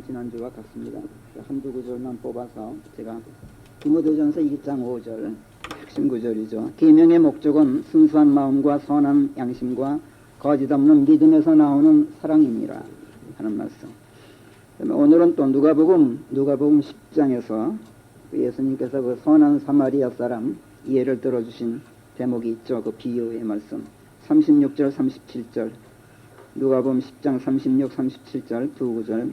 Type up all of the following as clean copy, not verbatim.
지난주와 같습니다. 한두 구절만 뽑아서 제가 디모데전서 1장 5절 핵심 구절이죠. 계명의 목적은 순수한 마음과 선한 양심과 거짓 없는 믿음에서 나오는 사랑이니라 하는 말씀. 오늘은 또 누가복음 10장에서 예수님께서 그 선한 사마리아 사람 예를 들어주신 대목이 있죠. 그 비유의 말씀 36절 37절 누가복음 10장 36, 37절 두 구절.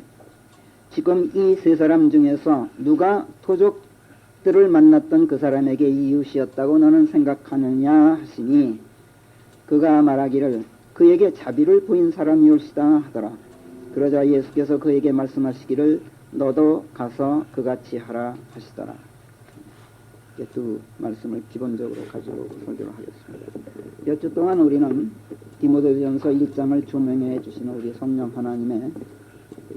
지금 이 세 사람 중에서 누가 토족들을 만났던 그 사람에게 이웃이었다고 너는 생각하느냐 하시니 그가 말하기를 그에게 자비를 보인 사람이올시다 하더라. 그러자 예수께서 그에게 말씀하시기를 너도 가서 그같이 하라 하시더라. 이렇게 두 말씀을 기본적으로 가지고 설교를 하겠습니다. 몇 주 동안 우리는 디모데전서 1장을 조명해 주시는 우리 성령 하나님의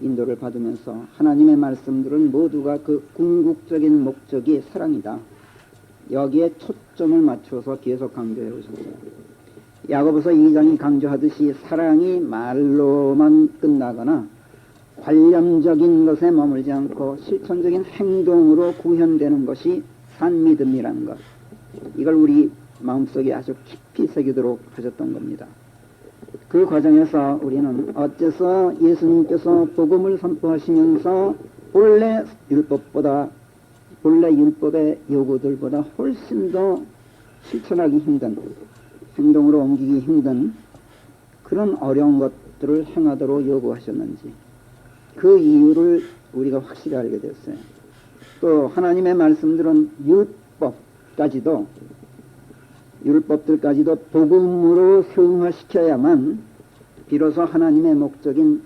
인도를 받으면서 하나님의 말씀들은 모두가 그 궁극적인 목적이 사랑이다. 여기에 초점을 맞춰서 계속 강조해 오셨어요. 야고보서 2장이 강조하듯이 사랑이 말로만 끝나거나 관념적인 것에 머물지 않고 실천적인 행동으로 구현되는 것이 산 믿음이라는 것. 이걸 우리 마음속에 아주 깊이 새기도록 하셨던 겁니다. 그 과정에서 우리는 어째서 예수님께서 복음을 선포하시면서 본래 율법의 요구들보다 훨씬 더 실천하기 힘든, 행동으로 옮기기 힘든 그런 어려운 것들을 행하도록 요구하셨는지 그 이유를 우리가 확실히 알게 됐어요. 또 하나님의 말씀들은 율법들까지도 복음으로 승화시켜야만 비로소 하나님의 목적인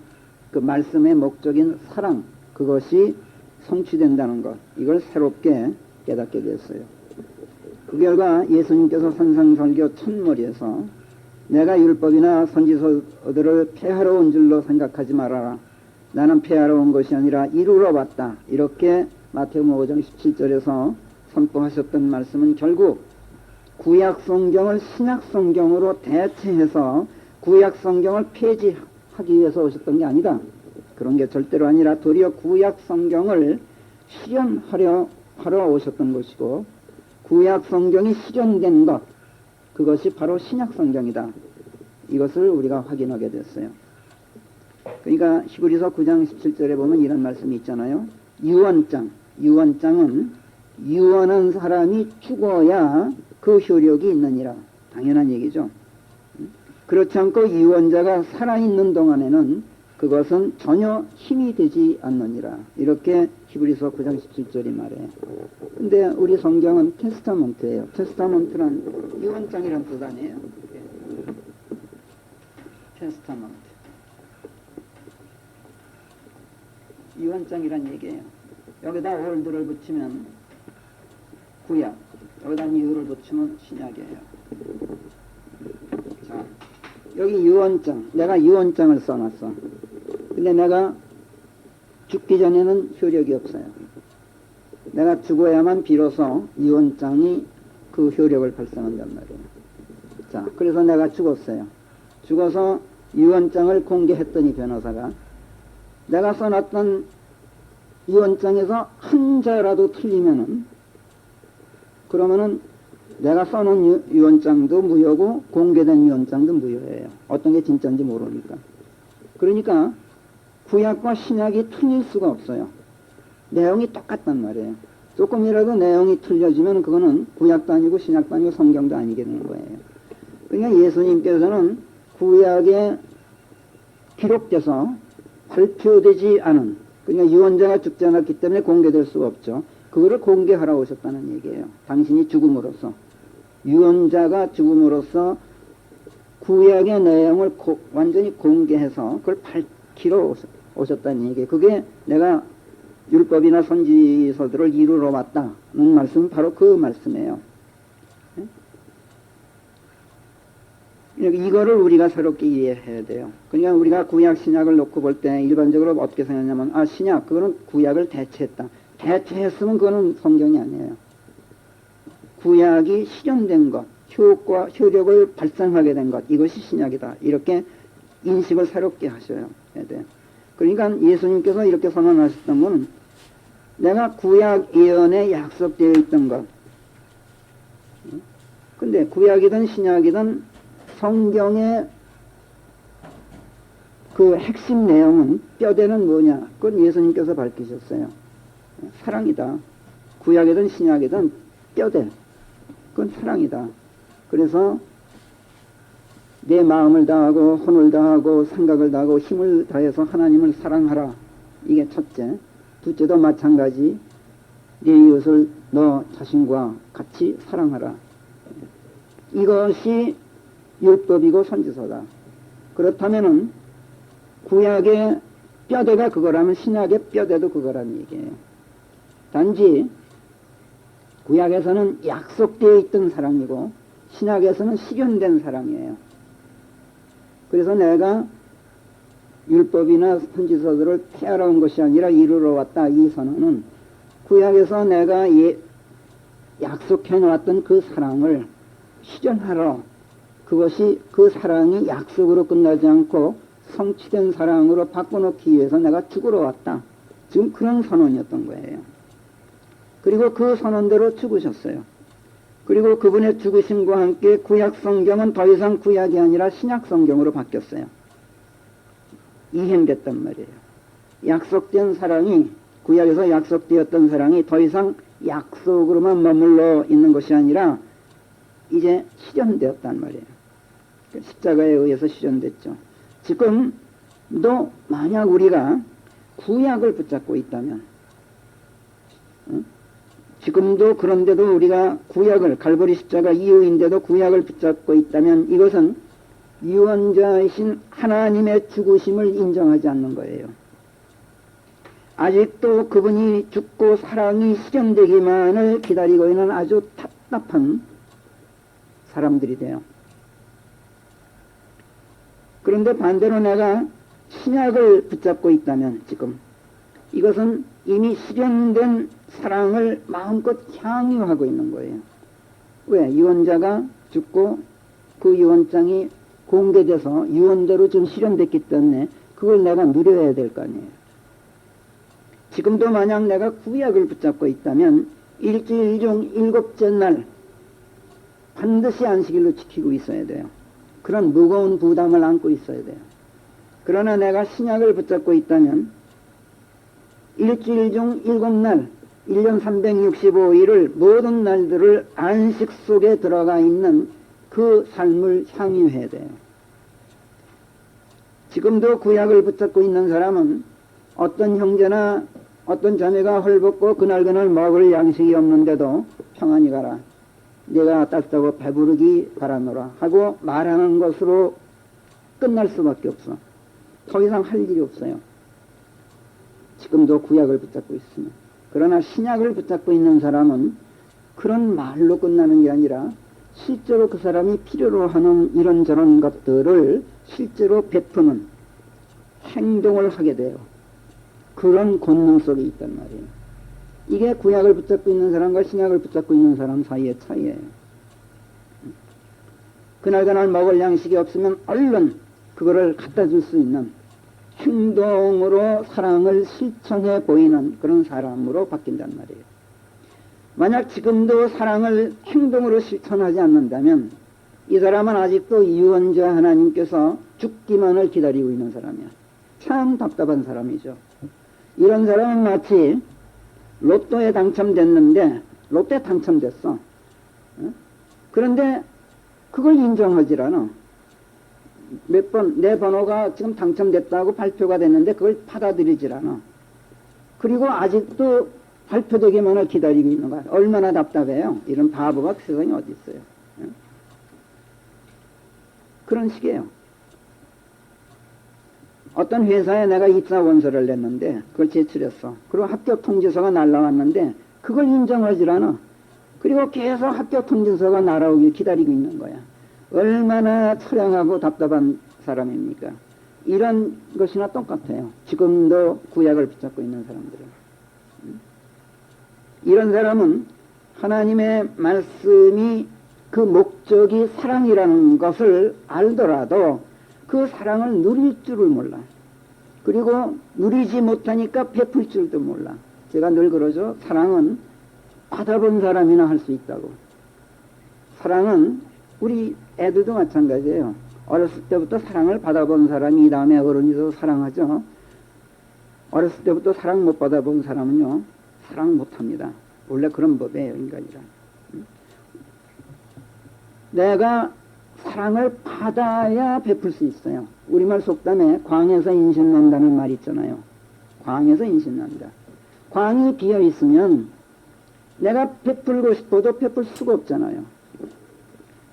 그 말씀의 목적인 사랑 그것이 성취된다는 것, 이걸 새롭게 깨닫게 됐어요. 그 결과 예수님께서 산상설교 첫머리에서 내가 율법이나 선지서들을 폐하러 온 줄로 생각하지 말아라. 나는 폐하러 온 것이 아니라 이루러 왔다. 이렇게 마태복음 5장 17절에서 선포하셨던 말씀은 결국 구약 성경을 신약 성경으로 대체해서 구약 성경을 폐지하기 위해서 오셨던 게 아니다. 그런 게 절대로 아니라 도리어 구약 성경을 실현하러 오셨던 것이고 구약 성경이 실현된 것 그것이 바로 신약 성경이다. 이것을 우리가 확인하게 됐어요. 그러니까 히브리서 9장 17절에 보면 이런 말씀이 있잖아요. 유언장은 유언한 사람이 죽어야 그 효력이 있느니라. 당연한 얘기죠. 그렇지 않고 유언자가 살아있는 동안에는 그것은 전혀 힘이 되지 않느니라. 이렇게 히브리서 9장 17절이 말해요. 근데 우리 성경은 테스타먼트예요. 테스타먼트란 유언장이란 뜻 아니에요. 테스타먼트. 유언장이란 얘기예요. 여기다 올드를 붙이면 구약, 여기다 유를 붙이면 신약이에요. 자, 여기 유언장, 내가 유언장을 써놨어. 근데 내가 죽기 전에는 효력이 없어요. 내가 죽어야만 비로소 유언장이 그 효력을 발생한단 말이에요. 자, 그래서 내가 죽었어요. 죽어서 유언장을 공개했더니 변호사가 내가 써놨던 유언장에서 한 자라도 틀리면은 그러면은 내가 써놓은 유언장도 무효고 공개된 유언장도 무효예요. 어떤 게 진짜인지 모르니까. 그러니까 구약과 신약이 틀릴 수가 없어요. 내용이 똑같단 말이에요. 조금이라도 내용이 틀려지면 그거는 구약도 아니고 신약도 아니고 성경도 아니게 되는 거예요. 그러니까 예수님께서는 구약에 기록돼서 발표되지 않은, 그러니까 유언자가 죽지 않았기 때문에 공개될 수가 없죠. 그거를 공개하러 오셨다는 얘기예요. 당신이 죽음으로써, 유언자가 죽음으로써 구약의 내용을 완전히 공개해서 그걸 밝히러 오셨다는 얘기예요. 그게 내가 율법이나 선지서들을 이루러 왔다는 말씀은 바로 그 말씀이에요. 이거를 우리가 새롭게 이해해야 돼요. 그러니까 우리가 구약 신약을 놓고 볼 때 일반적으로 어떻게 생각하냐면 신약 그거는 구약을 대체했다. 대체했으면 그거는 성경이 아니에요. 구약이 실현된 것, 효력을 발생하게 된 것, 이것이 신약이다. 이렇게 인식을 새롭게 하셔야 돼요. 그러니까 예수님께서 이렇게 선언하셨던 것은 내가 구약 예언에 약속되어 있던 것. 근데 구약이든 신약이든 성경의 그 핵심 내용은 뼈대는 뭐냐? 그건 예수님께서 밝히셨어요. 사랑이다. 구약이든 신약이든 뼈대. 그건 사랑이다. 그래서 내 마음을 다하고 혼을 다하고 생각을 다하고 힘을 다해서 하나님을 사랑하라. 이게 첫째. 둘째도 마찬가지. 네 이웃을 너 자신과 같이 사랑하라. 이것이 율법이고 선지서다. 그렇다면은 구약의 뼈대가 그거라면 신약의 뼈대도 그거라는 얘기예요. 단지 구약에서는 약속되어 있던 사랑이고 신약에서는 실현된 사랑이에요. 그래서 내가 율법이나 선지서들을 폐하러 온 것이 아니라 이루러 왔다. 이 선언은 구약에서 내가 약속해 놓았던 그 사랑을 실현하러, 그것이 그 사랑이 약속으로 끝나지 않고 성취된 사랑으로 바꿔놓기 위해서 내가 죽으러 왔다. 지금 그런 선언이었던 거예요. 그리고 그 선언대로 죽으셨어요. 그리고 그분의 죽으심과 함께 구약 성경은 더 이상 구약이 아니라 신약 성경으로 바뀌었어요. 이행됐단 말이에요. 약속된 사랑이, 구약에서 약속되었던 사랑이 더 이상 약속으로만 머물러 있는 것이 아니라 이제 실현되었단 말이에요. 십자가에 의해서 실현됐죠. 지금도 만약 우리가 구약을 붙잡고 있다면, 지금도 그런데도 우리가 구약을, 갈보리 십자가 이후인데도 구약을 붙잡고 있다면 이것은 유언자이신 하나님의 죽으심을 인정하지 않는 거예요. 아직도 그분이 죽고 사랑이 실현되기만을 기다리고 있는 아주 답답한 사람들이 돼요. 그런데 반대로 내가 신약을 붙잡고 있다면 지금 이것은 이미 실현된 사랑을 마음껏 향유하고 있는 거예요. 왜? 유언자가 죽고 그 유언장이 공개돼서 유언대로 좀 실현됐기 때문에 그걸 내가 누려야 될 거 아니에요. 지금도 만약 내가 구약을 붙잡고 있다면 일주일 중 7째 날 반드시 안식일로 지키고 있어야 돼요. 그런 무거운 부담을 안고 있어야 돼요. 그러나 내가 신약을 붙잡고 있다면 일주일 중 7날, 1년 365일을 모든 날들을 안식 속에 들어가 있는 그 삶을 향유해야 돼요. 지금도 구약을 붙잡고 있는 사람은 어떤 형제나 어떤 자매가 헐벗고 그날 먹을 양식이 없는데도 평안히 가라, 내가 따뜻하고 배부르기 바라노라 하고 말하는 것으로 끝날 수밖에 없어. 더 이상 할 일이 없어요. 지금도 구약을 붙잡고 있으면. 그러나 신약을 붙잡고 있는 사람은 그런 말로 끝나는 게 아니라 실제로 그 사람이 필요로 하는 이런저런 것들을 실제로 베푸는 행동을 하게 돼요. 그런 권능 속에 있단 말이에요. 이게 구약을 붙잡고 있는 사람과 신약을 붙잡고 있는 사람 사이의 차이예요. 그날 먹을 양식이 없으면 얼른 그거를 갖다 줄 수 있는 행동으로 사랑을 실천해 보이는 그런 사람으로 바뀐단 말이에요. 만약 지금도 사랑을 행동으로 실천하지 않는다면 이 사람은 아직도 유언자 하나님께서 죽기만을 기다리고 있는 사람이야. 참 답답한 사람이죠. 이런 사람은 마치 로또에 당첨됐는데, 로또에 당첨됐어. 그런데 그걸 인정하지 않아. 몇 번, 내 번호가 지금 당첨됐다고 발표가 됐는데 그걸 받아들이질 않아. 그리고 아직도 발표되기만을 기다리고 있는 거야. 얼마나 답답해요. 이런 바보가 세상에 어디 있어요. 그런 식이에요. 어떤 회사에 내가 입사 원서를 냈는데 그걸 제출했어. 그리고 합격 통지서가 날라왔는데 그걸 인정하지 않아. 그리고 계속 합격 통지서가 날아오길 기다리고 있는 거야. 얼마나 처량하고 답답한 사람입니까? 이런 것이나 똑같아요. 지금도 구약을 붙잡고 있는 사람들은. 이런 사람은 하나님의 말씀이 그 목적이 사랑이라는 것을 알더라도 그 사랑을 누릴 줄을 몰라. 그리고 누리지 못하니까 베풀 줄도 몰라. 제가 늘 그러죠. 사랑은 받아본 사람이나 할 수 있다고. 사랑은 우리 애들도 마찬가지예요. 어렸을 때부터 사랑을 받아본 사람이 이 다음에 어른이 돼서 사랑하죠. 어렸을 때부터 사랑 못 받아본 사람은요, 사랑 못합니다. 원래 그런 법이에요, 인간이라. 내가 사랑을 받아야 베풀 수 있어요. 우리말 속담에 광에서 인신 난다는 말 있잖아요. 광에서 인신 난다. 광이 비어 있으면 내가 베풀고 싶어도 베풀 수가 없잖아요.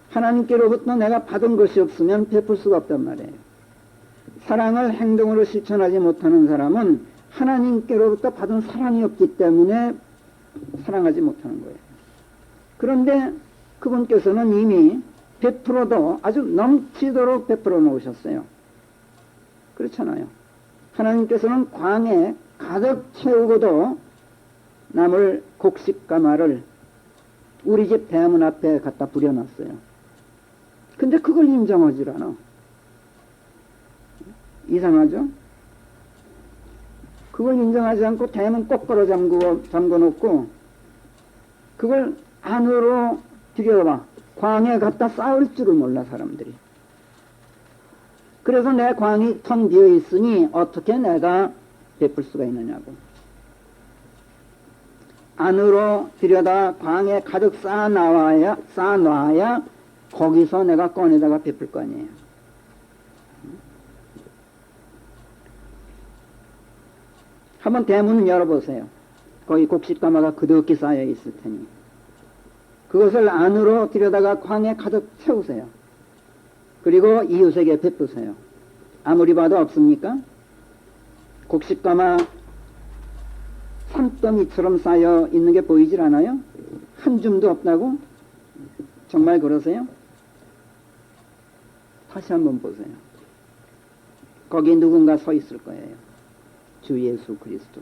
하나님께로부터 내가 받은 것이 없으면 베풀 수가 없단 말이에요. 사랑을 행동으로 실천하지 못하는 사람은 하나님께로부터 받은 사랑이 없기 때문에 사랑하지 못하는 거예요. 그런데 그분께서는 이미 베풀어도 아주 넘치도록 베풀어 놓으셨어요. 그렇잖아요. 하나님께서는 광에 가득 채우고도 남을 곡식가마를 우리 집 대문 앞에 갖다 부려놨어요. 근데 그걸 인정하지 않아. 이상하죠? 그걸 인정하지 않고 대문 거꾸로 잠궈놓고 그걸 안으로 들여봐. 광에 갖다 쌓을 줄을 몰라 사람들이. 그래서 내 광이 텅 비어 있으니 어떻게 내가 베풀 수가 있느냐고. 안으로 들여다 광에 가득 쌓아놔야 거기서 내가 꺼내다가 베풀 거 아니에요. 한번 대문 열어보세요. 거기 곡식가마가 그득히 쌓여 있을 테니 그것을 안으로 들여다가 광에 가득 채우세요. 그리고 이웃에게 베푸세요. 아무리 봐도 없습니까? 곡식가마 산더미처럼 쌓여 있는 게 보이질 않아요? 한 줌도 없다고? 정말 그러세요? 다시 한번 보세요. 거기 누군가 서 있을 거예요. 주 예수 그리스도.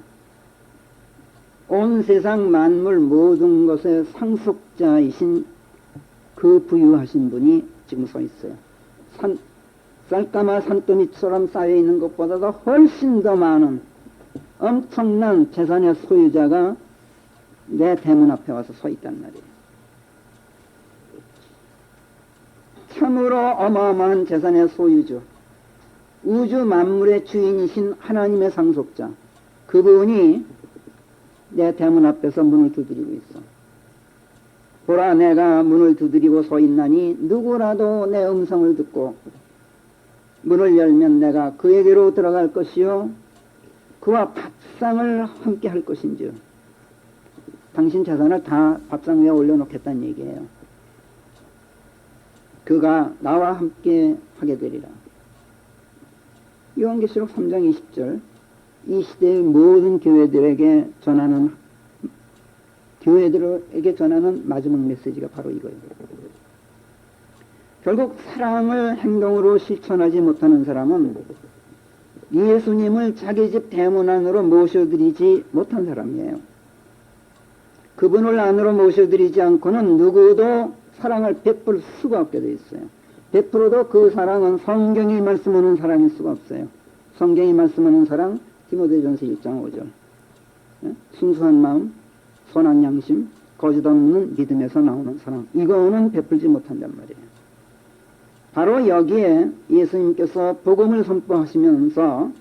온 세상 만물 모든 것의 상속자이신 그 부유하신 분이 지금 서 있어요. 쌀가마 산더미처럼 쌓여 있는 것보다도 훨씬 더 많은 엄청난 재산의 소유자가 내 대문 앞에 와서 서 있단 말이에요. 참으로 어마어마한 재산의 소유주, 우주 만물의 주인이신 하나님의 상속자, 그분이 내 대문 앞에서 문을 두드리고 있어. 보라, 내가 문을 두드리고 서 있나니 누구라도 내 음성을 듣고 문을 열면 내가 그에게로 들어갈 것이요 그와 밥상을 함께 할 것인지. 당신 재산을 다 밥상 위에 올려놓겠다는 얘기예요. 그가 나와 함께 하게 되리라. 요한계시록 3장 20절, 이 시대의 모든 교회들에게 전하는 마지막 메시지가 바로 이거예요. 결국 사랑을 행동으로 실천하지 못하는 사람은 예수님을 자기 집 대문 안으로 모셔드리지 못한 사람이에요. 그분을 안으로 모셔드리지 않고는 누구도 사랑을 베풀 수가 없게 돼 있어요. 베풀어도 그 사랑은 성경이 말씀하는 사랑일 수가 없어요. 성경이 말씀하는 사랑, 디모데전서 1장 5절. 순수한 마음, 선한 양심, 거짓 없는 믿음에서 나오는 사랑. 이거는 베풀지 못한단 말이에요. 바로 여기에 예수님께서 복음을 선포하시면서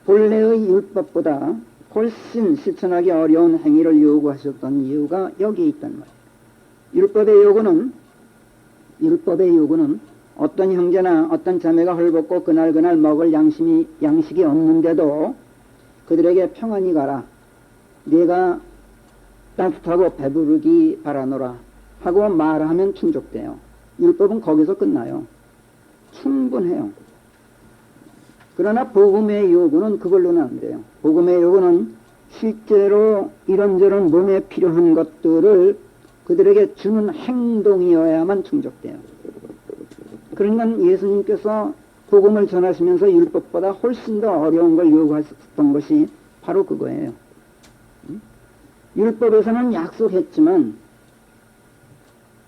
본래의 율법보다 훨씬 실천하기 어려운 행위를 요구하셨던 이유가 여기에 있단 말이에요. 율법의 요구는 어떤 형제나 어떤 자매가 헐벗고 그날 먹을 양식이 없는데도 그들에게 평안히 가라, 네가 따뜻하고 배부르기 바라노라 하고 말하면 충족돼요. 율법은 거기서 끝나요. 충분해요. 그러나 복음의 요구는 그걸로는 안 돼요. 복음의 요구는 실제로 이런저런 몸에 필요한 것들을 그들에게 주는 행동이어야만 충족돼요. 그러니까 예수님께서 복음을 전하시면서 율법보다 훨씬 더 어려운 걸 요구하셨던 것이 바로 그거예요. 율법에서는 약속했지만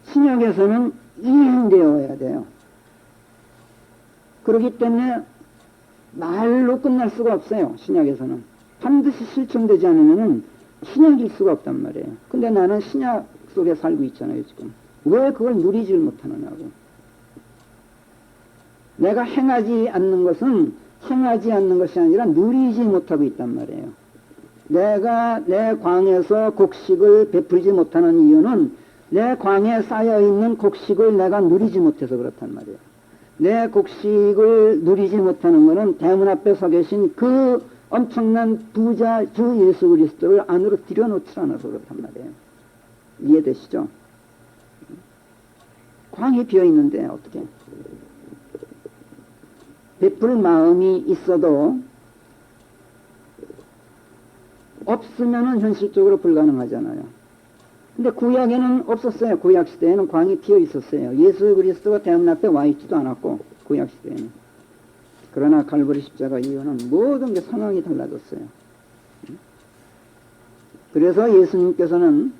신약에서는 이행되어야 돼요. 그렇기 때문에 말로 끝날 수가 없어요. 신약에서는 반드시 실천되지 않으면 신약일 수가 없단 말이에요. 근데 나는 신약 속에 살고 있잖아요. 지금 왜 그걸 누리질 못하느냐고. 내가 행하지 않는 것은 행하지 않는 것이 아니라 누리지 못하고 있단 말이에요. 내가 내 광에서 곡식을 베풀지 못하는 이유는 내 광에 쌓여있는 곡식을 내가 누리지 못해서 그렇단 말이에요. 내 곡식을 누리지 못하는 것은 대문 앞에 서 계신 그 엄청난 부자 주 예수 그리스도를 안으로 들여놓지 않아서 그렇단 말이에요. 이해되시죠? 광이 비어있는데 어떻게 베풀 마음이 있어도 없으면은 현실적으로 불가능하잖아요. 근데 구약에는 없었어요. 구약 시대에는 광이 피어 있었어요. 예수 그리스도가 대문 앞에 와 있지도 않았고 구약 시대에는. 그러나 갈보리 십자가 이후는 모든 게 상황이 달라졌어요. 그래서 예수님께서는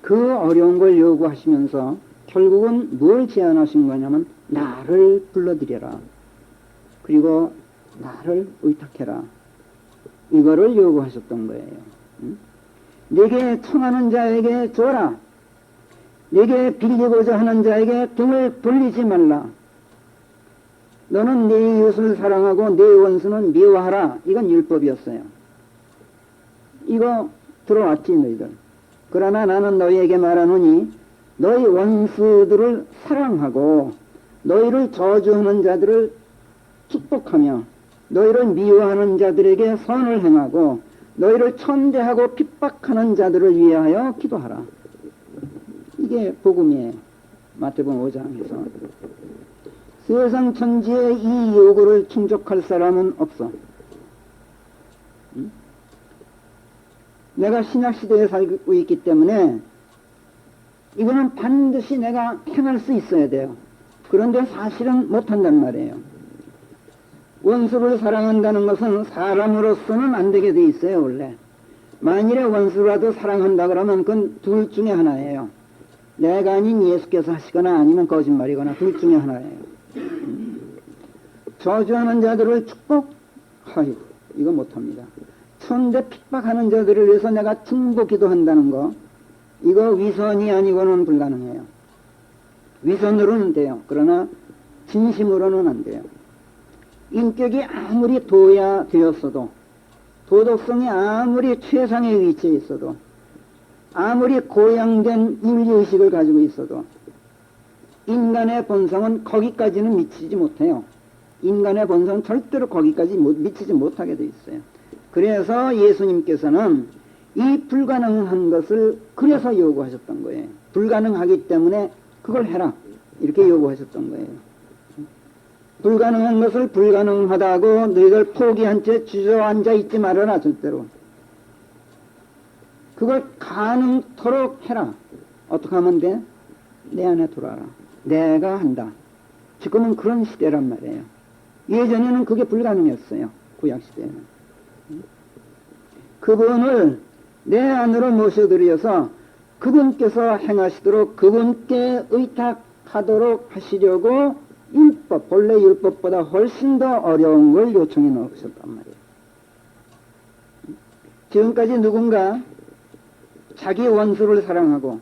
그 어려운 걸 요구하시면서 결국은 뭘 제안하신 거냐면 나를 불러들여라. 그리고 나를 의탁해라. 이거를 요구하셨던 거예요. 내게 청하는 자에게 줘라. 내게 빌리고자 하는 자에게 등을 돌리지 말라. 너는 네 이웃을 사랑하고 네 원수는 미워하라. 이건 율법이었어요. 이거 들어왔지 너희들. 그러나 나는 너희에게 말하노니 너희 원수들을 사랑하고 너희를 저주하는 자들을 축복하며 너희를 미워하는 자들에게 선을 행하고 너희를 천대하고 핍박하는 자들을 위하여 기도하라. 이게 복음이에요. 마태복음 5장에서. 세상 천지에 이 요구를 충족할 사람은 없어. 내가 신약시대에 살고 있기 때문에 이거는 반드시 내가 행할 수 있어야 돼요. 그런데 사실은 못한단 말이에요. 원수를 사랑한다는 것은 사람으로서는 안 되게 돼 있어요. 원래 만일에 원수라도 사랑한다 그러면 그건 둘 중에 하나예요. 내가 아닌 예수께서 하시거나 아니면 거짓말이거나 둘 중에 하나예요. 저주하는 자들을 축복? 아이고 이거 못합니다. 천대 핍박하는 자들을 위해서 내가 중보 기도한다는 거, 이거 위선이 아니고는 불가능해요. 위선으로는 돼요. 그러나 진심으로는 안 돼요. 인격이 아무리 도야 되었어도, 도덕성이 아무리 최상의 위치에 있어도, 아무리 고양된 윤리의식을 가지고 있어도 인간의 본성은 거기까지는 미치지 못해요. 인간의 본성은 절대로 거기까지 미치지 못하게 돼 있어요. 그래서 예수님께서는 이 불가능한 것을 그래서 요구하셨던 거예요. 불가능하기 때문에 그걸 해라 이렇게 요구하셨던 거예요. 불가능한 것을 불가능하다고 너희들 포기한 채 주저앉아 있지 말아라. 절대로 그걸 가능토록 해라. 어떻게 하면 돼? 내 안에 들어와라. 내가 한다. 지금은 그런 시대란 말이에요. 예전에는 그게 불가능했어요. 구약시대에는. 그분을 내 안으로 모셔들여서 그분께서 행하시도록 그분께 의탁하도록 하시려고 율법, 본래 율법보다 훨씬 더 어려운 걸 요청해 놓으셨단 말이에요. 지금까지 누군가 자기 원수를 사랑하고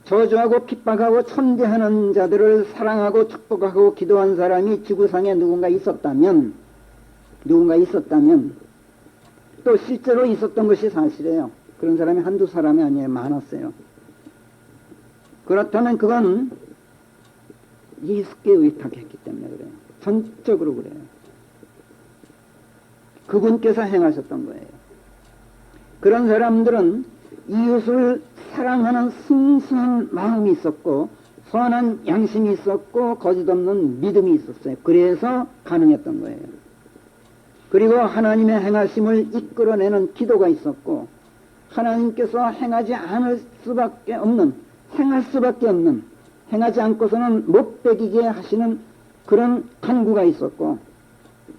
저주하고 핍박하고 천대하는 자들을 사랑하고 축복하고 기도한 사람이 지구상에 누군가 있었다면 또 실제로 있었던 것이 사실이에요. 그런 사람이 한두 사람이 아니에요. 많았어요. 그렇다면 그건 예수께 의탁했기 때문에 그래요. 전적으로 그래요. 그분께서 행하셨던 거예요. 그런 사람들은 이웃을 사랑하는 순수한 마음이 있었고 선한 양심이 있었고 거짓 없는 믿음이 있었어요. 그래서 가능했던 거예요. 그리고 하나님의 행하심을 이끌어내는 기도가 있었고 하나님께서 행하지 않을 수밖에 없는, 행할 수밖에 없는, 행하지 않고서는 못 배기게 하시는 그런 간구가 있었고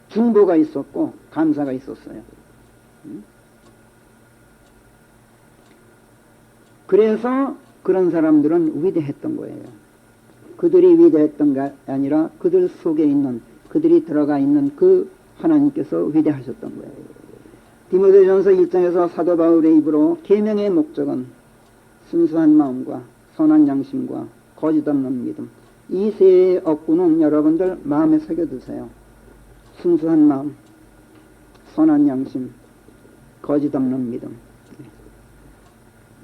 중보가 있었고 감사가 있었어요. 그래서 그런 사람들은 위대했던 거예요. 그들이 위대했던 게 아니라 그들 속에 있는 그들이 들어가 있는 그 하나님께서 위대하셨던 거예요. 디모데전서 1장에서 사도 바울의 입으로 계명의 목적은 순수한 마음과 선한 양심과 거짓 없는 믿음, 이 세 억구는 여러분들 마음에 새겨두세요. 순수한 마음, 선한 양심, 거짓 없는 믿음.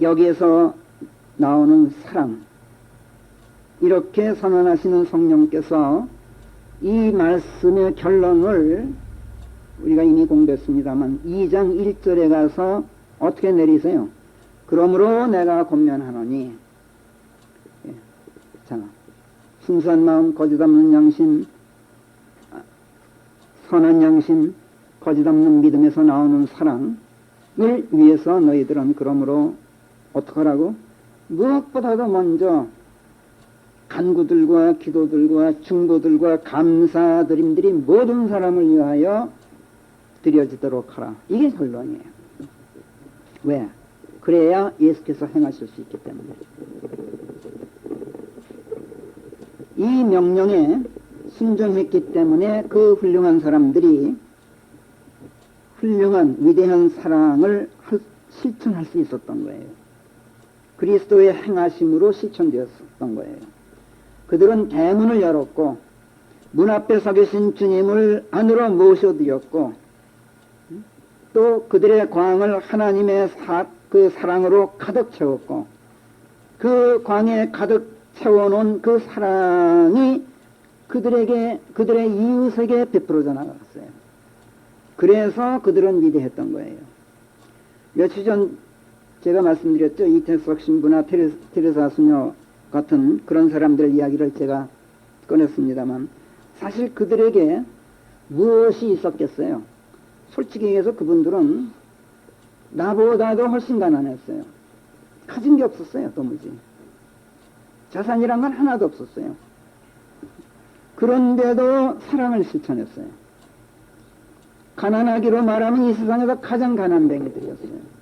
여기에서 나오는 사랑, 이렇게 선언하시는 성령께서 이 말씀의 결론을 우리가 이미 공부했습니다만 2장 1절에 가서 어떻게 내리세요? 그러므로 내가 권면하노니, 자, 순수한 마음, 거짓 없는 양심, 선한 양심, 거짓 없는 믿음에서 나오는 사랑을 위해서 너희들은 그러므로 어떡하라고? 무엇보다도 먼저 간구들과 기도들과 중보들과 감사드림들이 모든 사람을 위하여 드려지도록 하라. 이게 결론이에요. 왜? 그래야 예수께서 행하실 수 있기 때문에. 이 명령에 순종했기 때문에 그 훌륭한 사람들이 훌륭한 위대한 사랑을 실천할 수 있었던 거예요. 그리스도의 행하심으로 실천되었던 거예요. 그들은 대문을 열었고 문 앞에 서 계신 주님을 안으로 모셔드렸고 또 그들의 광을 하나님의 그 사랑으로 가득 채웠고 그 광에 가득 채워놓은 그 사랑이 그들의 이웃에게 베풀어져 나갔어요. 그래서 그들은 위대했던 거예요. 며칠 전 제가 말씀드렸죠. 이태석 신부나 테레사 수녀 같은 그런 사람들 이야기를 제가 꺼냈습니다만 사실 그들에게 무엇이 있었겠어요? 솔직히 얘기해서 그분들은 나보다도 훨씬 가난했어요. 가진 게 없었어요. 도무지. 자산이란 건 하나도 없었어요. 그런데도 사랑을 실천했어요. 가난하기로 말하면 이 세상에서 가장 가난뱅이들이었어요.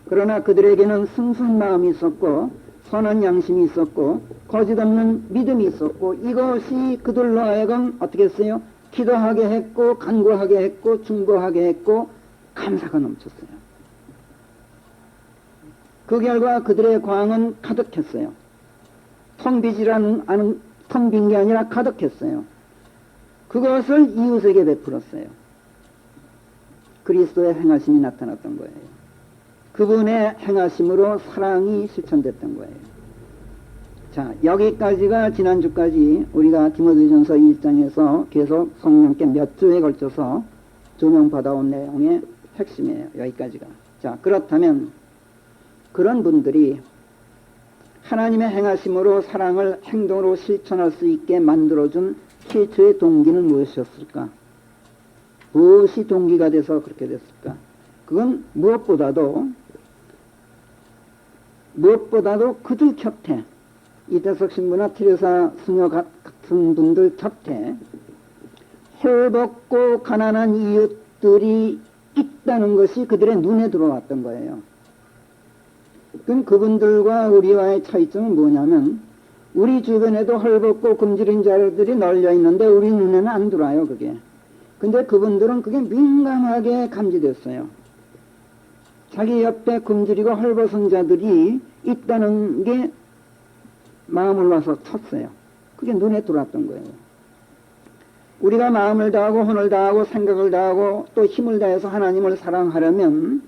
그러나 그들에게는 순수한 마음이 있었고 선한 양심이 있었고 거짓 없는 믿음이 있었고 이것이 그들로 하여금 어떻게 했어요? 기도하게 했고 간구하게 했고 중보하게 했고 감사가 넘쳤어요. 그 결과 그들의 광은 가득했어요. 텅 빈 게 아니라 가득했어요. 그것을 이웃에게 베풀었어요. 그리스도의 행하심이 나타났던 거예요. 그분의 행하심으로 사랑이 실천됐던 거예요. 자, 여기까지가 지난주까지 우리가 디모데전서 1장에서 계속 성령께 몇 주에 걸쳐서 조명받아온 내용의 핵심이에요. 여기까지가. 자, 그렇다면 그런 분들이 하나님의 행하심으로 사랑을 행동으로 실천할 수 있게 만들어준 최초의 동기는 무엇이었을까? 무엇이 동기가 돼서 그렇게 됐을까? 그건 무엇보다도 그들 곁에 이태석 신부나 테레사 수녀 같은 분들 곁에 헐벗고 가난한 이웃들이 있다는 것이 그들의 눈에 들어왔던 거예요. 그럼 그분들과 우리와의 차이점은 뭐냐면 우리 주변에도 헐벗고 굶주린 자들이 널려 있는데 우리 눈에는 안 들어와요. 그게. 근데 그분들은 그게 민감하게 감지됐어요. 자기 옆에 굶주리고 헐벗은 자들이 있다는 게 마음을 와서 쳤어요. 그게 눈에 들어왔던 거예요. 우리가 마음을 다하고 혼을 다하고 생각을 다하고 또 힘을 다해서 하나님을 사랑하려면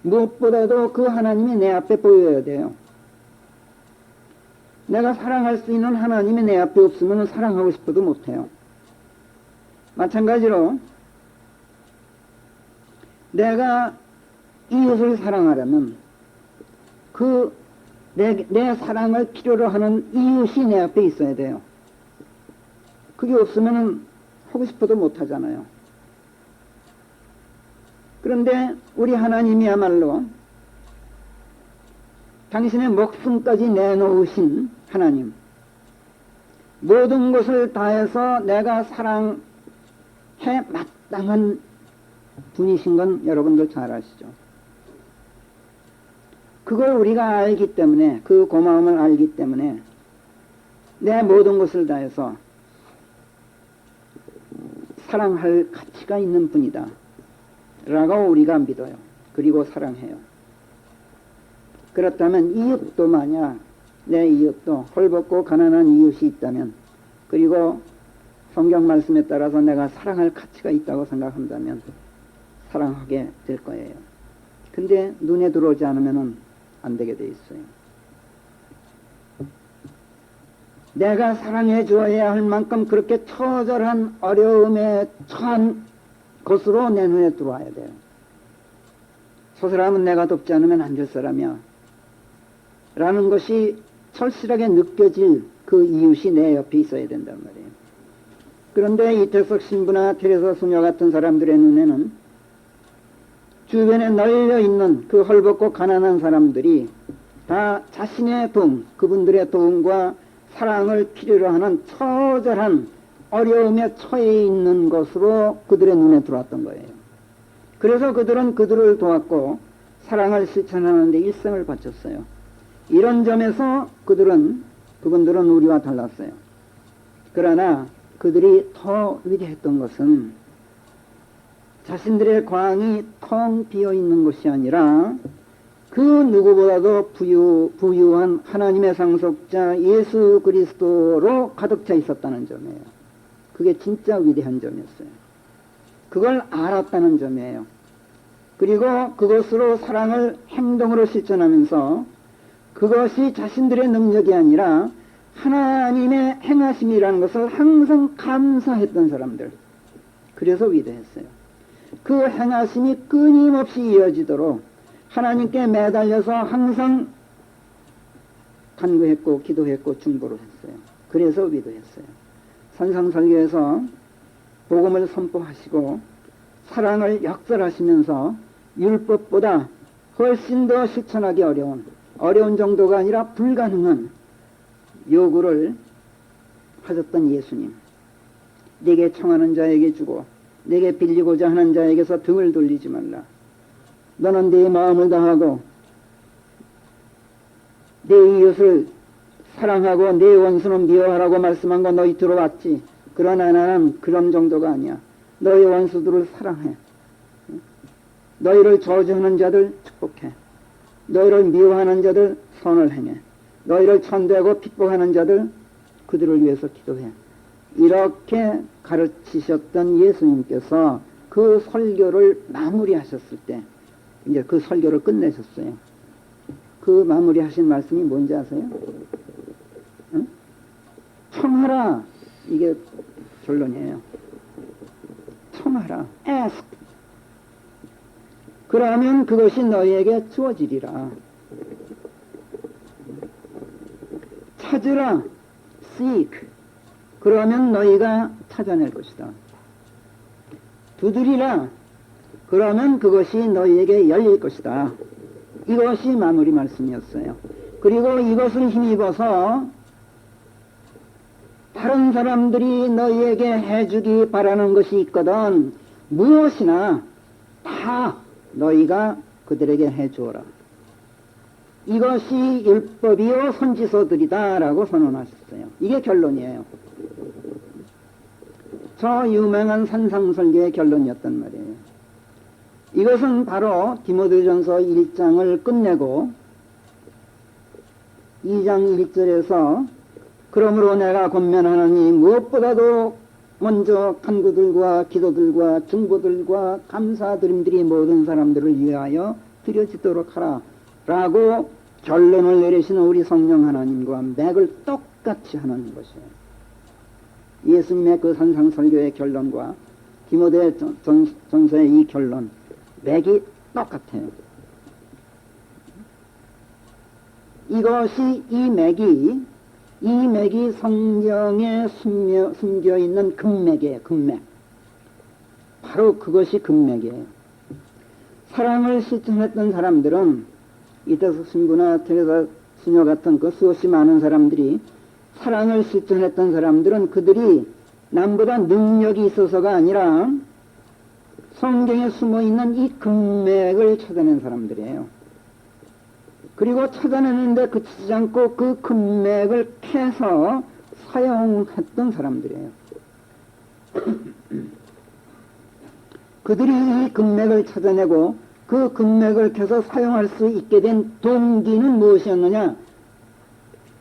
무엇보다도 그 하나님이 내 앞에 보여야 돼요. 내가 사랑할 수 있는 하나님이 내 앞에 없으면 사랑하고 싶어도 못해요. 마찬가지로 내가 이웃을 사랑하려면 내 사랑을 필요로 하는 이웃이 내 앞에 있어야 돼요. 그게 없으면 하고 싶어도 못하잖아요. 그런데 우리 하나님이야말로 당신의 목숨까지 내놓으신 하나님, 모든 것을 다해서 내가 사랑해 마땅한 분이신 건 여러분들 잘 아시죠? 그걸 우리가 알기 때문에, 그 고마움을 알기 때문에 내 모든 것을 다해서 사랑할 가치가 있는 분이다 라고 우리가 믿어요. 그리고 사랑해요. 그렇다면 이웃도 만약 내 이웃도 헐벗고 가난한 이웃이 있다면, 그리고 성경 말씀에 따라서 내가 사랑할 가치가 있다고 생각한다면 사랑하게 될 거예요. 근데 눈에 들어오지 않으면 안 되게 돼 있어요. 내가 사랑해 주어야 할 만큼 그렇게 처절한 어려움에 처한 것으로 내 눈에 들어와야 돼요. 저 사람은 내가 돕지 않으면 안 될 사람이야 라는 것이 절실하게 느껴질 그 이웃이 내 옆에 있어야 된단 말이에요. 그런데 이태석 신부나 테레사 수녀 같은 사람들의 눈에는 주변에 널려 있는 그 헐벗고 가난한 사람들이 다 자신의 도움, 그분들의 도움과 사랑을 필요로 하는 처절한 어려움에 처해 있는 것으로 그들의 눈에 들어왔던 거예요. 그래서 그들은 그들을 도왔고 사랑을 실천하는 데 일생을 바쳤어요. 이런 점에서 그분들은 우리와 달랐어요. 그러나 그들이 더 위대했던 것은 자신들의 광이 텅 비어 있는 것이 아니라 그 누구보다도 부유한 하나님의 상속자 예수 그리스도로 가득 차 있었다는 점이에요. 그게 진짜 위대한 점이었어요. 그걸 알았다는 점이에요. 그리고 그것으로 사랑을 행동으로 실천하면서 그것이 자신들의 능력이 아니라 하나님의 행하심이라는 것을 항상 감사했던 사람들. 그래서 위대했어요. 그 행하심이 끊임없이 이어지도록 하나님께 매달려서 항상 간구했고 기도했고 중보를 했어요. 그래서 위대했어요. 산상설교에서 복음을 선포하시고 사랑을 역설하시면서 율법보다 훨씬 더 실천하기 어려운 정도가 아니라 불가능한 요구를 하셨던 예수님. 네게 청하는 자에게 주고 네게 빌리고자 하는 자에게서 등을 돌리지 말라. 너는 네 마음을 다하고 내 이웃을 사랑하고 내 원수는 미워하라고 말씀한 거 너희 들어왔지. 그러나 나는 그런 정도가 아니야. 너희 원수들을 사랑해. 너희를 저주하는 자들 축복해. 너희를 미워하는 자들 선을 행해. 너희를 천대하고 핍박하는 자들 그들을 위해서 기도해. 이렇게 가르치셨던 예수님께서 그 설교를 마무리하셨을 때 이제 그 설교를 끝내셨어요. 그 마무리하신 말씀이 뭔지 아세요? 응? 청하라. 이게 결론이에요. 청하라. ask. 그러면 그것이 너희에게 주어지리라. 찾으라. seek. 그러면 너희가 찾아낼 것이다. 두드리라. 그러면 그것이 너희에게 열릴 것이다. 이것이 마무리 말씀이었어요. 그리고 이것을 힘입어서 다른 사람들이 너희에게 해주기 바라는 것이 있거든 무엇이나 다 너희가 그들에게 해주어라. 이것이 율법이요 선지서들이다 라고 선언하셨어요. 이게 결론이에요. 저 유명한 산상설교의 결론이었단 말이에요. 이것은 바로 디모데전서 1장을 끝내고 2장 1절에서 그러므로 내가 권면하노니 무엇보다도 먼저 간구들과 기도들과 중보들과 감사드림들이 모든 사람들을 위하여 드려지도록 하라 라고 결론을 내리시는 우리 성령 하나님과 맥을 똑같이 하는 것이에요. 예수님의 그 산상설교의 결론과 디모데 전서의 이 결론 맥이 똑같아요. 이것이 이 맥이 성경에 숨겨 있는 금맥이에요. 금맥. 바로 그것이 금맥이에요. 사랑을 실천했던 사람들은 이태석 신부나 테레사 수녀 같은 그 수없이 많은 사람들이 사랑을 실천했던 사람들은 그들이 남보다 능력이 있어서가 아니라 성경에 숨어있는 이 금맥을 찾아낸 사람들이에요. 그리고 찾아내는데 그치지 않고 그 금맥을 캐서 사용했던 사람들이에요. 그들이 이 금맥을 찾아내고 그 금맥을 켜서 사용할 수 있게 된 동기는 무엇이었느냐?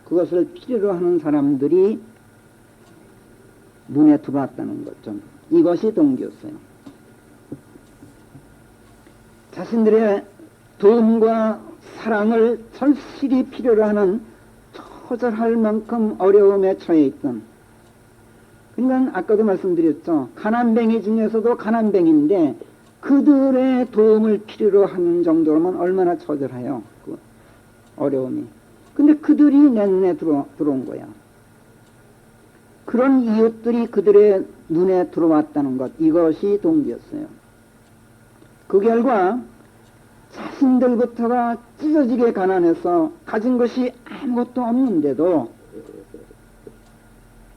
그것을 필요로 하는 사람들이 눈에 들어왔다는 거죠. 이것이 동기였어요. 자신들의 도움과 사랑을 절실히 필요로 하는 처절할 만큼 어려움에 처해 있던, 그러니까 아까도 말씀드렸죠. 가난뱅이 중에서도 가난뱅인데 그들의 도움을 필요로 하는 정도로만 얼마나 처절해요. 그 어려움이. 근데 그들이 내 눈에 들어온 거야. 그런 이웃들이 그들의 눈에 들어왔다는 것, 이것이 동기였어요. 그 결과 자신들부터가 찢어지게 가난해서 가진 것이 아무것도 없는데도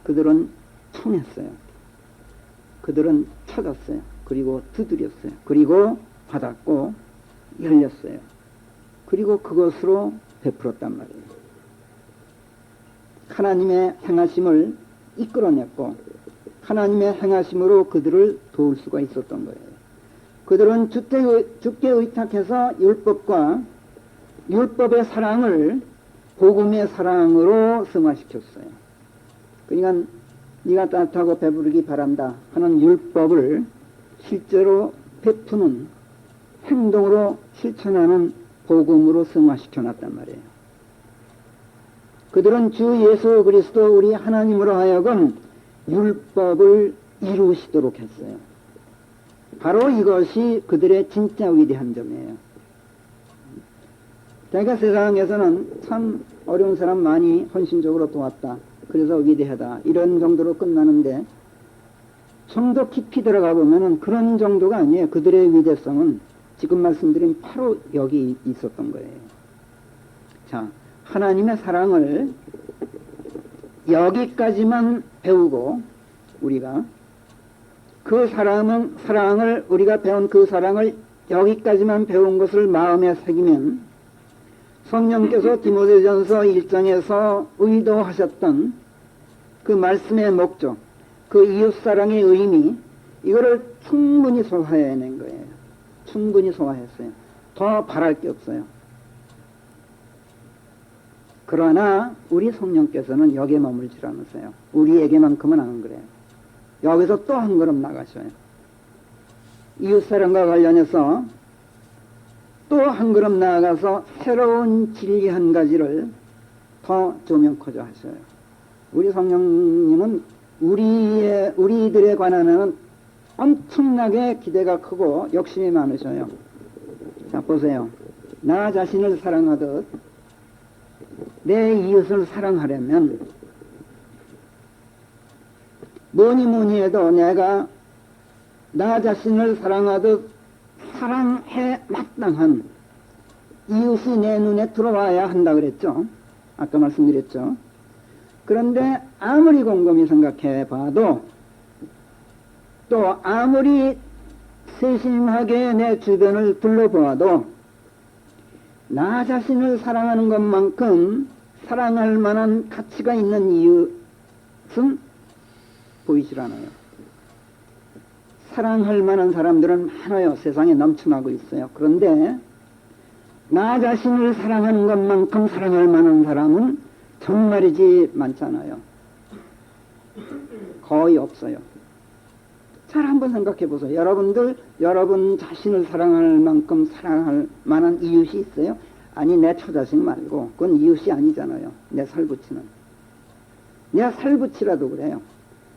그들은 청했어요. 그들은 찾았어요. 그리고 두드렸어요. 그리고 받았고 열렸어요. 그리고 그것으로 베풀었단 말이에요. 하나님의 행하심을 이끌어냈고 하나님의 행하심으로 그들을 도울 수가 있었던 거예요. 그들은 주께 의탁해서 율법과 율법의 사랑을 복음의 사랑으로 승화시켰어요. 그러니까 네가 따뜻하고 배부르기 바란다 하는 율법을 실제로 베푸는 행동으로 실천하는 복음으로 승화시켜놨단 말이에요. 그들은 주 예수 그리스도 우리 하나님으로 하여금 율법을 이루시도록 했어요. 바로 이것이 그들의 진짜 위대한 점이에요. 그러니까 세상에서는 참 어려운 사람 많이 헌신적으로 도왔다, 그래서 위대하다, 이런 정도로 끝나는데 좀 더 깊이 들어가 보면은 그런 정도가 아니에요. 그들의 위대성은 지금 말씀드린 바로 여기 있었던 거예요. 자, 하나님의 사랑을 여기까지만 배우고 우리가 그 사랑을 우리가 배운 그 사랑을 여기까지만 배운 것을 마음에 새기면 성령께서 디모데전서 1장에서 의도하셨던 그 말씀의 목적, 그 이웃사랑의 의미, 이거를 충분히 소화해낸 거예요. 충분히 소화했어요. 더 바랄 게 없어요. 그러나 우리 성령께서는 여기에 머물지 않으세요. 우리에게만큼은 안 그래요. 여기서 또 한 걸음 나가셔요. 이웃사랑과 관련해서 또 한 걸음 나아가서 새로운 진리 한 가지를 더 조명코저 하셔요. 우리 성령님은 우리들에 관한은 엄청나게 기대가 크고 욕심이 많으셔요. 자, 보세요. 나 자신을 사랑하듯 내 이웃을 사랑하려면 뭐니 해도 내가 나 자신을 사랑하듯 사랑해 마땅한 이웃이 내 눈에 들어와야 한다 그랬죠. 아까 말씀드렸죠. 그런데 아무리 곰곰이 생각해 봐도 또 아무리 세심하게 내 주변을 둘러보아도 나 자신을 사랑하는 것만큼 사랑할 만한 가치가 있는 이웃은 보이질 않아요. 사랑할 만한 사람들은 많아요. 세상에 넘쳐나고 있어요. 그런데 나 자신을 사랑하는 것만큼 사랑할 만한 사람은 정말이지 많잖아요. 거의 없어요. 잘 한번 생각해 보세요. 여러분 자신을 사랑할 만큼 사랑할 만한 이웃이 있어요? 아니, 내 처자식 말고. 그건 이웃이 아니잖아요. 내 살부치는. 내 살부치라도 그래요.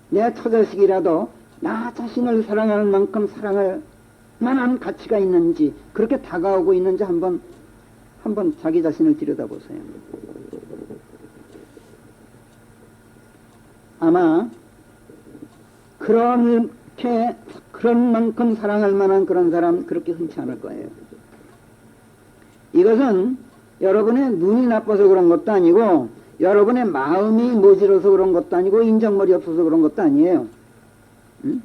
내 처자식이라도 나 자신을 사랑할 만큼 사랑할 만한 가치가 있는지, 그렇게 다가오고 있는지 한번 자기 자신을 들여다보세요. 아마 그런 만큼 사랑할 만한 그런 사람 그렇게 흔치 않을 거예요. 이것은 여러분의 눈이 나빠서 그런 것도 아니고, 여러분의 마음이 모질어서 그런 것도 아니고, 인정머리 없어서 그런 것도 아니에요. 응?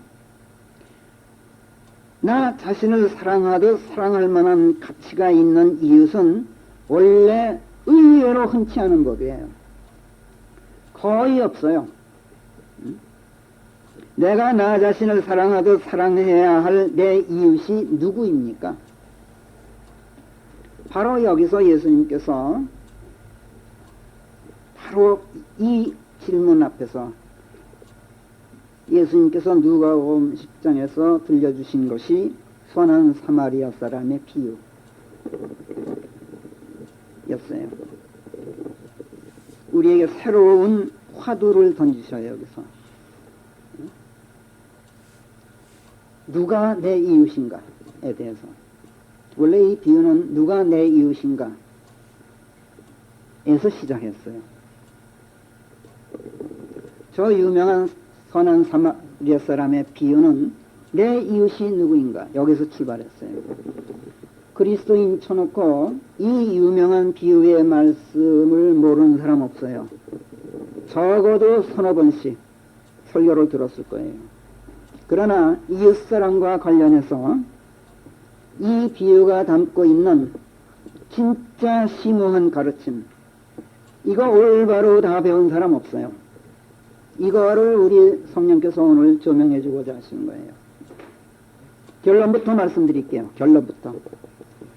나 자신을 사랑하듯 사랑할 만한 가치가 있는 이웃은 원래 의외로 흔치 않은 법이에요. 거의 없어요. 내가 나 자신을 사랑하듯 사랑해야 할 내 이웃이 누구입니까? 바로 여기서 예수님께서 바로 이 질문 앞에서 예수님께서 누가복음 10장에서 들려주신 것이 선한 사마리아 사람의 비유였어요. 우리에게 새로운 화두를 던지셔요. 여기서 누가 내 이웃인가에 대해서. 원래 이 비유는 누가 내 이웃인가 에서 시작했어요. 저 유명한 선한 사마리아 사람의 비유는 내 이웃이 누구인가 여기서 출발했어요. 그리스도인 쳐놓고 이 유명한 비유의 말씀을 모르는 사람 없어요. 적어도 서너 번씩 설교를 들었을 거예요. 그러나 이웃사랑과 관련해서 이 비유가 담고 있는 진짜 심오한 가르침, 이거 올바로 다 배운 사람 없어요. 이거를 우리 성령께서 오늘 조명해 주고자 하시는 거예요. 결론부터 말씀드릴게요. 결론부터.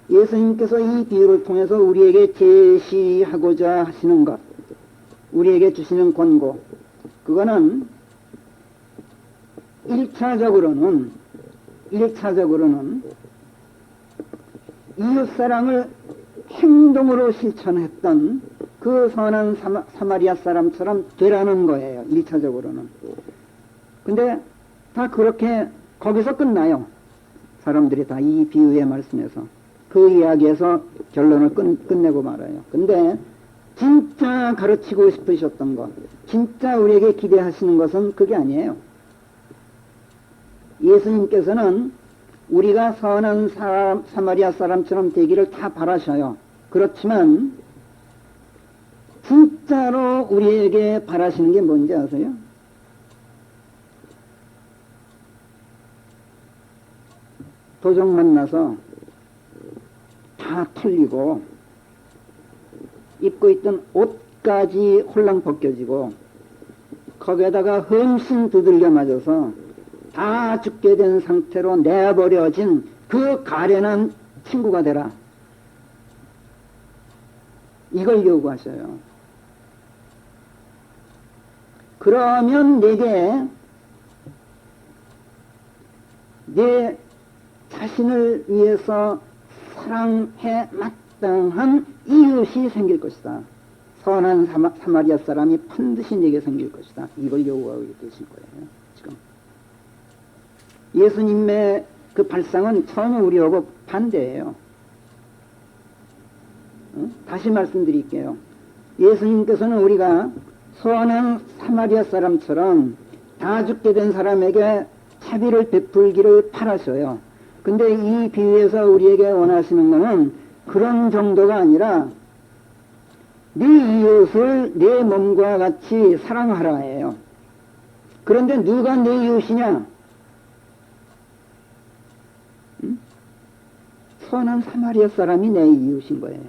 예수님께서 이 비유를 통해서 우리에게 제시하고자 하시는 것, 우리에게 주시는 권고, 그거는 1차적으로는 이웃사랑을 행동으로 실천했던 그 선한 사마리아 사람처럼 되라는 거예요. 1차적으로는. 근데 다 그렇게 거기서 끝나요. 사람들이 다 이 비유의 말씀에서 그 이야기에서 결론을 끝내고 말아요. 근데 진짜 가르치고 싶으셨던 것, 진짜 우리에게 기대하시는 것은 그게 아니에요. 예수님께서는 우리가 선한 사마리아 사람처럼 되기를 다 바라셔요. 그렇지만 진짜로 우리에게 바라시는 게 뭔지 아세요? 도적 만나서 다 털리고 입고 있던 옷까지 홀랑 벗겨지고 거기에다가 흠씬 두들겨 맞아서 다 죽게 된 상태로 내버려진 그 가련한 친구가 되라. 이걸 요구하셔요. 그러면 내게 내 자신을 위해서 사랑해 마땅한 이웃이 생길 것이다. 선한 사마리아 사람이 반드시 내게 생길 것이다. 이걸 요구하고 계신 거예요. 지금 예수님의 그 발상은 전혀 우리하고 반대예요. 다시 말씀드릴게요. 예수님께서는 우리가 선한 사마리아 사람처럼 다 죽게 된 사람에게 자비를 베풀기를 바라셔요. 근데 이 비유에서 우리에게 원하시는 것은 그런 정도가 아니라 네 이웃을 내 몸과 같이 사랑하라예요. 그런데 누가 내 이웃이냐? 선한 사마리아 사람이 내 이웃인 거예요.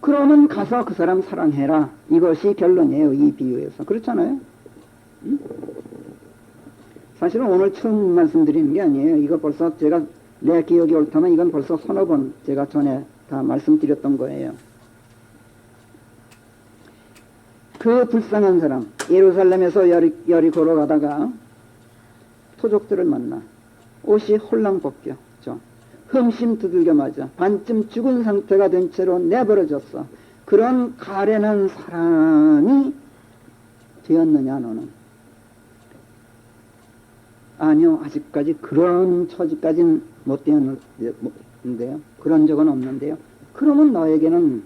그러면 가서 그 사람 사랑해라. 이것이 결론이에요. 이 비유에서. 그렇잖아요? 사실은 오늘 처음 말씀드리는 게 아니에요. 이거 벌써 제가 내 기억이 옳다면 이건 벌써 서너 번 제가 전에 다 말씀드렸던 거예요. 그 불쌍한 사람, 예루살렘에서 여리고로 가다가 토족들을 만나 옷이 홀랑 벗겨져 흠심 두들겨 맞아 반쯤 죽은 상태가 된 채로 내버려졌어. 그런 가련한 사람이 되었느냐 너는? 아니요, 아직까지 그런 처지까지는 못 되었는데요. 그런 적은 없는데요. 그러면 너에게는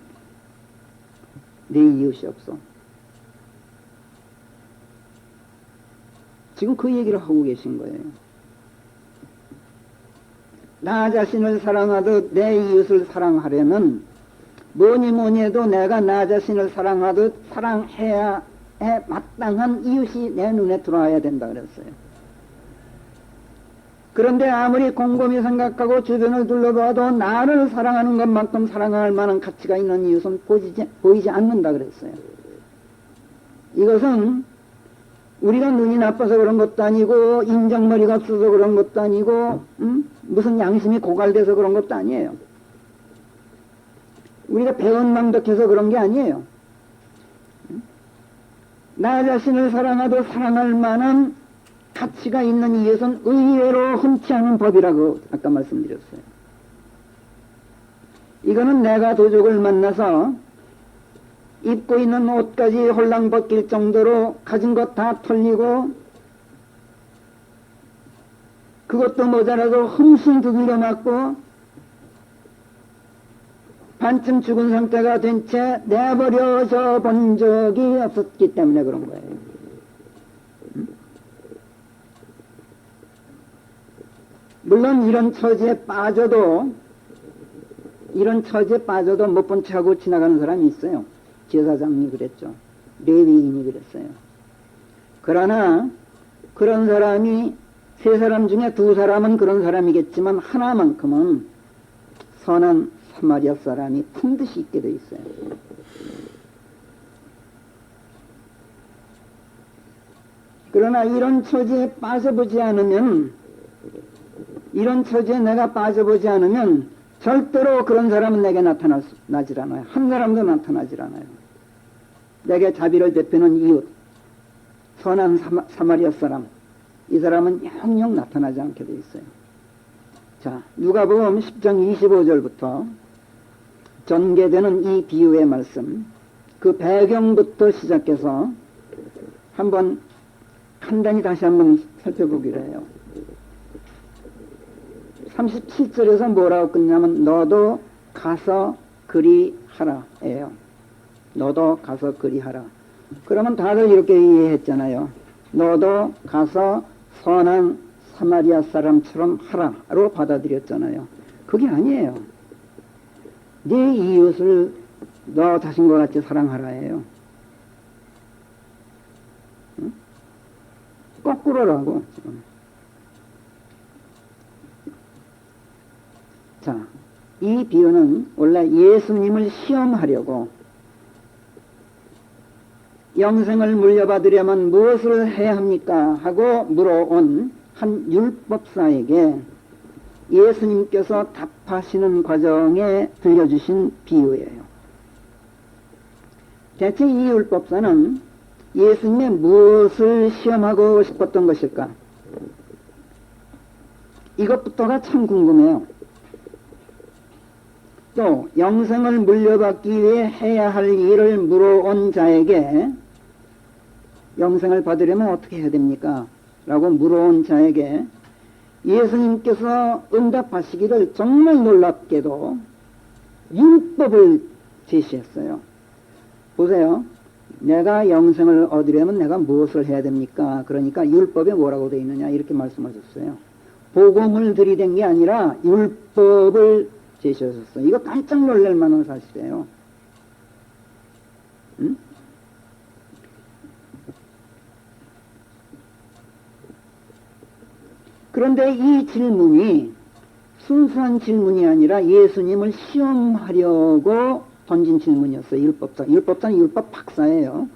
내 이웃이 없어. 지금 그 얘기를 하고 계신 거예요. 나 자신을 사랑하듯 내 이웃을 사랑하려면 뭐니 해도 내가 나 자신을 사랑하듯 사랑해야 해 마땅한 이웃이 내 눈에 들어와야 된다 그랬어요. 그런데 아무리 곰곰이 생각하고 주변을 둘러봐도 나를 사랑하는 것만큼 사랑할 만한 가치가 있는 이웃은 보이지 않는다 그랬어요. 이것은 우리가 눈이 나빠서 그런 것도 아니고 인정머리가 없어서 그런 것도 아니고 무슨 양심이 고갈돼서 그런 것도 아니에요. 우리가 배은망덕해서 그런 게 아니에요. 나 자신을 사랑하도 사랑할 만한 가치가 있는 이것은 의외로 흔치 않은 법이라고 아까 말씀드렸어요. 이거는 내가 도적을 만나서 입고 있는 옷까지 홀랑 벗길 정도로 가진 것 다 털리고 그것도 모자라도 흠씬 두들겨 맞고 반쯤 죽은 상태가 된 채 내버려져 본 적이 없었기 때문에 그런 거예요. 물론 이런 처지에 빠져도 못 본 척하고 지나가는 사람이 있어요. 제사장이 그랬죠. 레위인이 그랬어요. 그러나 그런 사람이 세 사람 중에 두 사람은 그런 사람이겠지만 하나만큼은 선한 사마리아 사람이 반드시 있게 돼 있어요. 그러나 이런 처지에 빠져보지 않으면, 이런 처지에 내가 빠져보지 않으면 절대로 그런 사람은 내게 나타나질 않아요. 한 사람도 나타나질 않아요. 내게 자비를 베푸는 이웃, 선한 사마리아 사람, 이 사람은 영영 나타나지 않게 돼 있어요. 자, 누가복음 10장 25절부터 전개되는 이 비유의 말씀, 그 배경부터 시작해서 한번 간단히 다시 한번 살펴보기로 해요. 37절에서 뭐라고 끝냐면 너도 가서 그리하라 예요. 너도 가서 그리하라. 그러면 다들 이렇게 이해했잖아요. 너도 가서 선한 사마리아 사람처럼 하라로 받아들였잖아요. 그게 아니에요. 네 이웃을 너 자신과 같이 사랑하라예요. 응? 거꾸로라고 지금. 자, 이 비유는 원래 예수님을 시험하려고 영생을 물려받으려면 무엇을 해야 합니까? 하고 물어온 한 율법사에게 예수님께서 답하시는 과정에 들려주신 비유예요. 대체 이 율법사는 예수님의 무엇을 시험하고 싶었던 것일까? 이것부터가 참 궁금해요. 또 영생을 물려받기 위해 해야 할 일을 물어온 자에게 영생을 받으려면 어떻게 해야 됩니까? 라고 물어온 자에게 예수님께서 응답하시기를 정말 놀랍게도 율법을 제시했어요. 보세요. 내가 영생을 얻으려면 내가 무엇을 해야 됩니까? 그러니까 율법에 뭐라고 되어 있느냐 이렇게 말씀하셨어요. 복음을 들이댄 게 아니라 율법을 제시하셨어요. 이거 깜짝 놀랄 만한 사실이에요. 응? 그런데 이 질문이 순수한 질문이 아니라 예수님을 시험하려고 던진 질문이었어요. 율법사는 율법 박사예요.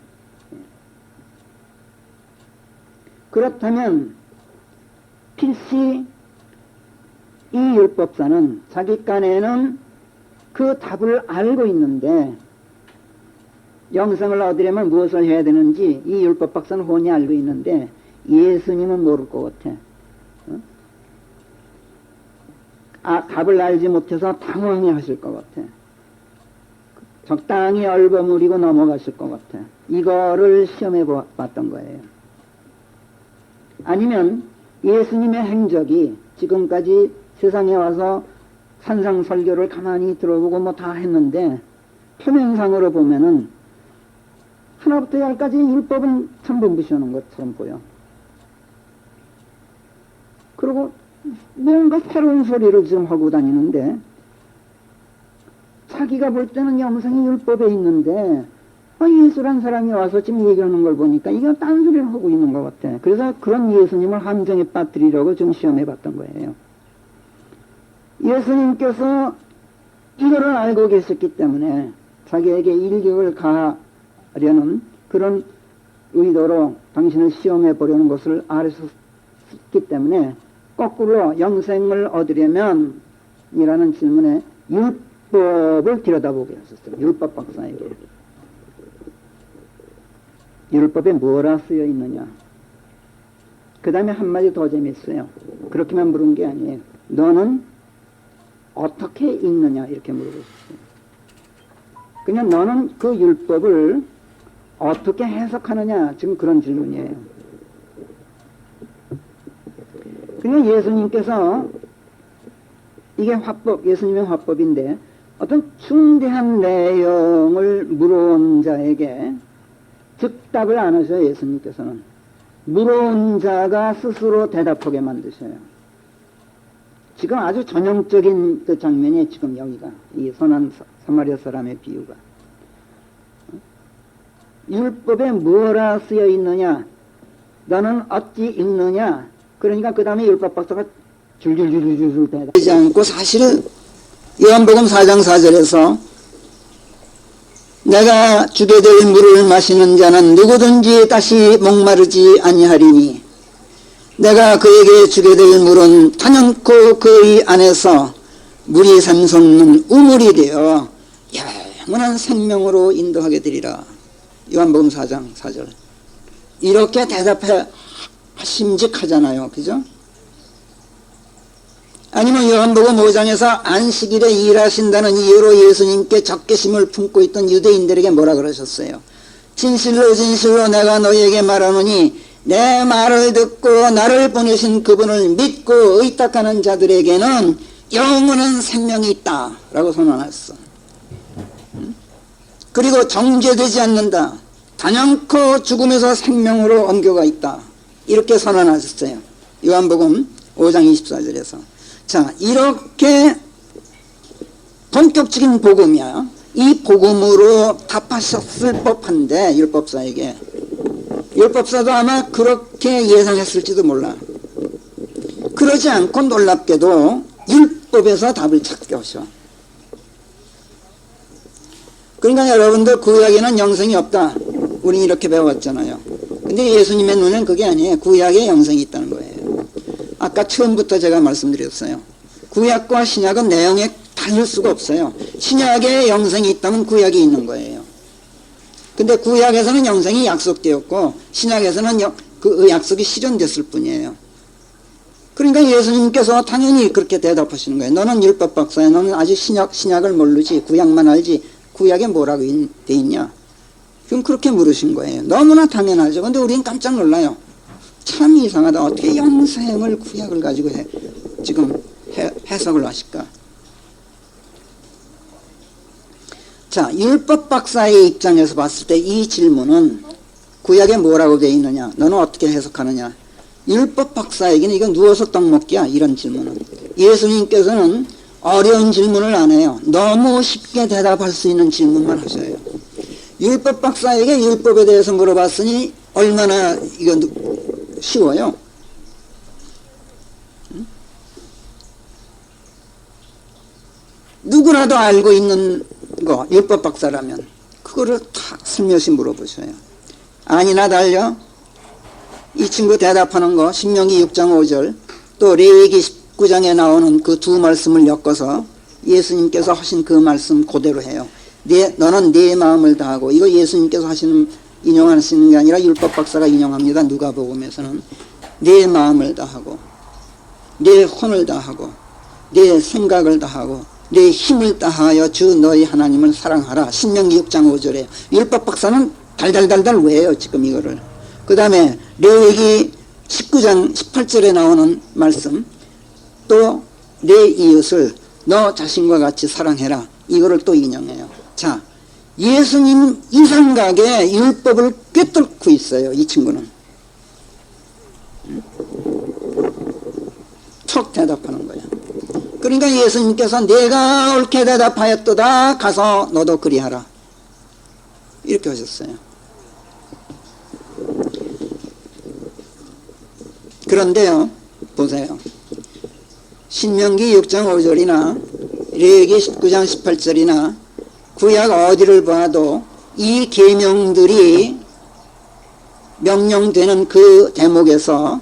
그렇다면 필시 이 율법사는 자기 깐에는 그 답을 알고 있는데 영생을 얻으려면 무엇을 해야 되는지 이 율법 박사는 훤히 알고 있는데 예수님은 모를 것 같아. 답을 알지 못해서 당황해 하실 것 같아. 적당히 얼버무리고 넘어가실 것 같아. 이거를 시험해 봤던 거예요. 아니면 예수님의 행적이 지금까지 세상에 와서 산상설교를 가만히 들어보고 뭐 다 했는데 표면상으로 보면은 하나부터 열까지 율법은 전부 무시하는 것처럼 보여. 그리고 뭔가 새로운 소리를 지금 하고 다니는데 자기가 볼 때는 영생이 율법에 있는데 예수란 사람이 와서 지금 얘기하는 걸 보니까 이게 딴소리를 하고 있는 것 같아. 그래서 그런 예수님을 함정에 빠뜨리려고 좀 시험해 봤던 거예요. 예수님께서 이거를 알고 계셨기 때문에 자기에게 일격을 가하려는 그런 의도로 당신을 시험해 보려는 것을 알으셨기 때문에 거꾸로 영생을 얻으려면 이라는 질문에 율법을 들여다보게 하셨어요. 율법 박사에게. 율법에 뭐라 쓰여 있느냐. 그 다음에 한마디 더 재밌어요. 그렇게만 물은 게 아니에요. 너는 어떻게 읽느냐 이렇게 물어보셨어요. 그냥 너는 그 율법을 어떻게 해석하느냐 지금 그런 질문이에요. 그냥 예수님께서 이게 화법, 예수님의 화법인데 어떤 중대한 내용을 물어온 자에게 즉답을 안 하셔요. 예수님께서는 물어온 자가 스스로 대답하게 만드셔요. 지금 아주 전형적인 그 장면이 지금 여기가 이 선한 사마리아 사람의 비유가 율법에 뭐라 쓰여 있느냐 너는 어찌 읽느냐. 그러니까 그 다음에 율법 박사가 줄줄줄줄줄 대답하지 않고 사실은 요한복음 4장 4절에서 내가 주게 될 물을 마시는 자는 누구든지 다시 목마르지 아니하리니 내가 그에게 주게 될 물은 단연코 그의 안에서 물이 샘솟는 우물이 되어 영원한 생명으로 인도하게 되리라. 요한복음 4장 4절. 이렇게 대답해 심직하잖아요. 그죠? 아니면 요한복음 5장에서 안식일에 일하신다는 이유로 예수님께 적개심을 품고 있던 유대인들에게 뭐라 그러셨어요? 진실로 진실로 내가 너희에게 말하노니 내 말을 듣고 나를 보내신 그분을 믿고 의탁하는 자들에게는 영원한 생명이 있다 라고 선언했어. 그리고 정죄되지 않는다. 단연코 죽음에서 생명으로 옮겨가 있다. 이렇게 선언하셨어요. 요한복음 5장 24절에서. 자, 이렇게 본격적인 복음이야. 이 복음으로 답하셨을 법한데 율법사에게. 율법사도 아마 그렇게 예상했을지도 몰라. 그러지 않고 놀랍게도 율법에서 답을 찾게 하셔. 그러니까 여러분들 구약에는 영생이 없다. 우린 이렇게 배웠잖아요. 근데 예수님의 눈에는 그게 아니에요. 구약에 영생이 있다는 거예요. 아까 처음부터 제가 말씀드렸어요. 구약과 신약은 내용에 다를 수가 없어요. 신약에 영생이 있다면 구약이 있는 거예요. 근데 구약에서는 영생이 약속되었고 신약에서는 그 약속이 실현됐을 뿐이에요. 그러니까 예수님께서 당연히 그렇게 대답하시는 거예요. 너는 율법 박사야. 너는 아직 신약을 모르지. 구약만 알지. 구약에 뭐라고 돼 있냐. 그럼 그렇게 물으신 거예요. 너무나 당연하죠. 근데 우리는 깜짝 놀라요. 참 이상하다. 어떻게 영생을 구약을 가지고 지금 해석을 하실까? 자, 율법 박사의 입장에서 봤을 때 이 질문은 구약에 뭐라고 되어 있느냐? 너는 어떻게 해석하느냐? 율법 박사에게는 이건 누워서 떡 먹기야. 이런 질문은. 예수님께서는 어려운 질문을 안 해요. 너무 쉽게 대답할 수 있는 질문만 하셔요. 율법 박사에게 율법에 대해서 물어봤으니 얼마나 이거 쉬워요. 누구라도 알고 있는 거 율법 박사라면 그거를 다 슬며시 물어보셔요. 아니나 달려 이 친구 대답하는 거 신명기 6장 5절 또 레위기 19장에 나오는 그 두 말씀을 엮어서 예수님께서 하신 그 말씀 그대로 해요. 너는 네 마음을 다하고. 이거 예수님께서 인용하시는 게 아니라 율법 박사가 인용합니다. 누가복음에서는 네 마음을 다하고 네 혼을 다하고 네 생각을 다하고 네 힘을 다하여 주 너희 하나님을 사랑하라. 신명기 6장 5절에 율법 박사는 달달달달 외워요. 지금 이거를. 그 다음에 레위기 19장 18절에 나오는 말씀 또 내 이웃을 너 자신과 같이 사랑해라. 이거를 또 인용해요. 자, 예수님 이 생각에 율법을 꿰뚫고 있어요. 이 친구는. 척 대답하는 거야. 그러니까 예수님께서 내가 옳게 대답하였도다. 가서 너도 그리하라. 이렇게 하셨어요. 그런데요, 보세요. 신명기 6장 5절이나 레위기 19장 18절이나 구약 어디를 봐도 이 계명들이 명령되는 그 대목에서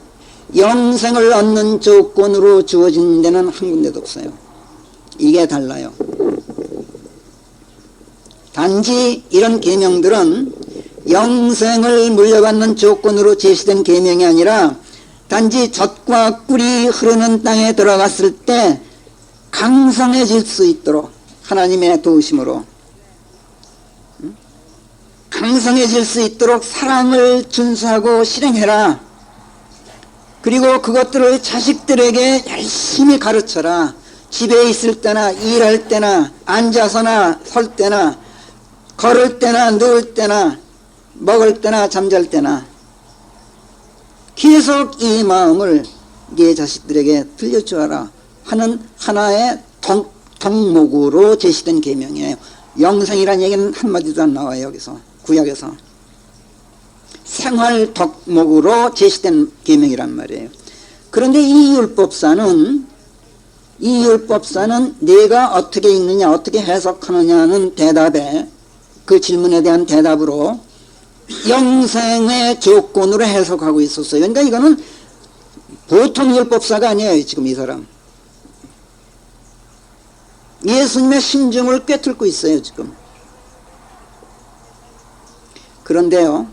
영생을 얻는 조건으로 주어진 데는 한 군데도 없어요. 이게 달라요. 단지 이런 계명들은 영생을 물려받는 조건으로 제시된 계명이 아니라 단지 젖과 꿀이 흐르는 땅에 들어갔을 때 강성해질 수 있도록 하나님의 도우심으로 강성해질 수 있도록 사랑을 준수하고 실행해라. 그리고 그것들을 자식들에게 열심히 가르쳐라. 집에 있을 때나 일할 때나 앉아서나 설 때나 걸을 때나 누울 때나 먹을 때나 잠잘 때나 계속 이 마음을 네 자식들에게 들려주어라 하는 하나의 덕목으로 제시된 계명이에요. 영생이라는 얘기는 한마디도 안 나와요. 여기서 구약에서 생활 덕목으로 제시된 계명이란 말이에요. 그런데 이 율법사는 내가 어떻게 읽느냐 어떻게 해석하느냐는 대답에 그 질문에 대한 대답으로 영생의 조건으로 해석하고 있었어요. 그러니까 이거는 보통 율법사가 아니에요. 지금 이 사람 예수님의 심정을 꿰뚫고 있어요. 지금. 그런데요,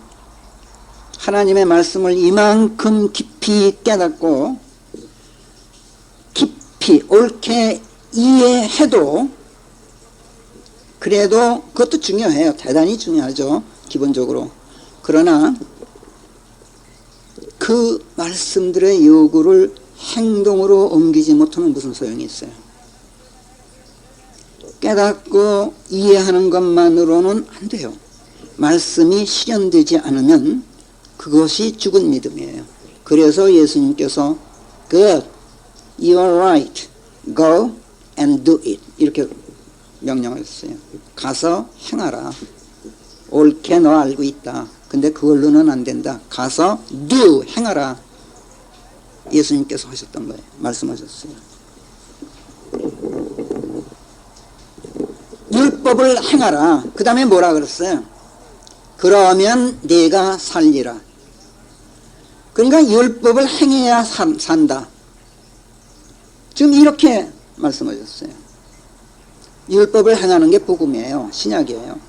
하나님의 말씀을 이만큼 깊이 깨닫고 깊이 옳게 이해해도 그래도 그것도 중요해요. 대단히 중요하죠. 기본적으로. 그러나 그 말씀들의 요구를 행동으로 옮기지 못하면 무슨 소용이 있어요. 깨닫고 이해하는 것만으로는 안 돼요. 말씀이 실현되지 않으면 그것이 죽은 믿음이에요. 그래서 예수님께서 Good, you are right, go and do it 이렇게 명령하셨어요. 가서 행하라. 옳게 너 알고 있다. 근데 그걸로는 안 된다. 가서 do, 행하라. 예수님께서 하셨던 거예요. 말씀하셨어요. 율법을 행하라. 그 다음에 뭐라 그랬어요? 그러면 네가 살리라. 그러니까 율법을 행해야 산다. 지금 이렇게 말씀하셨어요. 율법을 행하는 게 복음이에요. 신약이에요.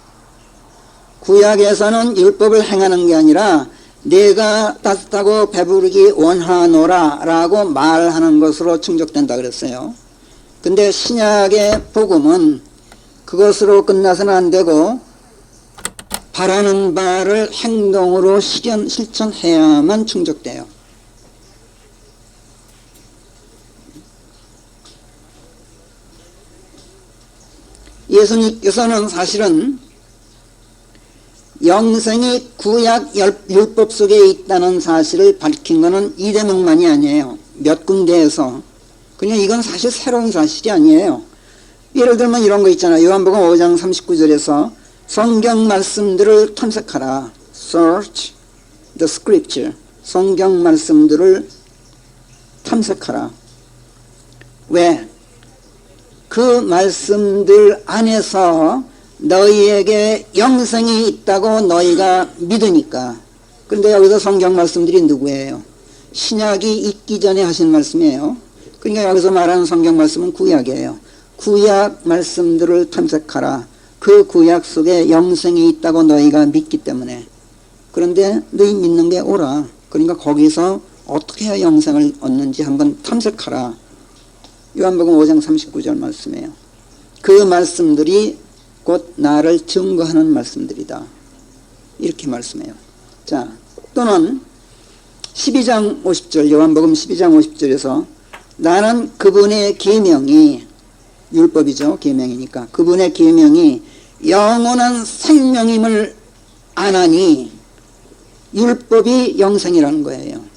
구약에서는 율법을 행하는 게 아니라 내가 따뜻하고 배부르기 원하노라 라고 말하는 것으로 충족된다 그랬어요. 근데 신약의 복음은 그것으로 끝나서는 안 되고 바라는 바를 행동으로 실천해야만 충족돼요. 예수님께서는 사실은 영생이 구약 율법 속에 있다는 사실을 밝힌 것은 이 대목만이 아니에요. 몇 군데에서. 그냥 이건 사실 새로운 사실이 아니에요. 예를 들면 이런 거 있잖아요. 요한복음 5장 39절에서 성경 말씀들을 탐색하라. Search the scripture. 성경 말씀들을 탐색하라. 왜? 그 말씀들 안에서 너희에게 영생이 있다고 너희가 믿으니까. 그런데 여기서 성경 말씀들이 누구예요? 신약이 있기 전에 하신 말씀이에요. 그러니까 여기서 말하는 성경 말씀은 구약이에요. 구약 말씀들을 탐색하라. 그 구약 속에 영생이 있다고 너희가 믿기 때문에. 그런데 너희 믿는 게 옳아. 그러니까 거기서 어떻게 해야 영생을 얻는지 한번 탐색하라. 요한복음 5장 39절 말씀이에요. 그 말씀들이 곧 나를 증거하는 말씀들이다. 이렇게 말씀해요. 자, 또는 12장 50절, 요한복음 12장 50절에서 나는 그분의 계명이, 율법이죠. 계명이니까. 그분의 계명이 영원한 생명임을 아나니 율법이 영생이라는 거예요.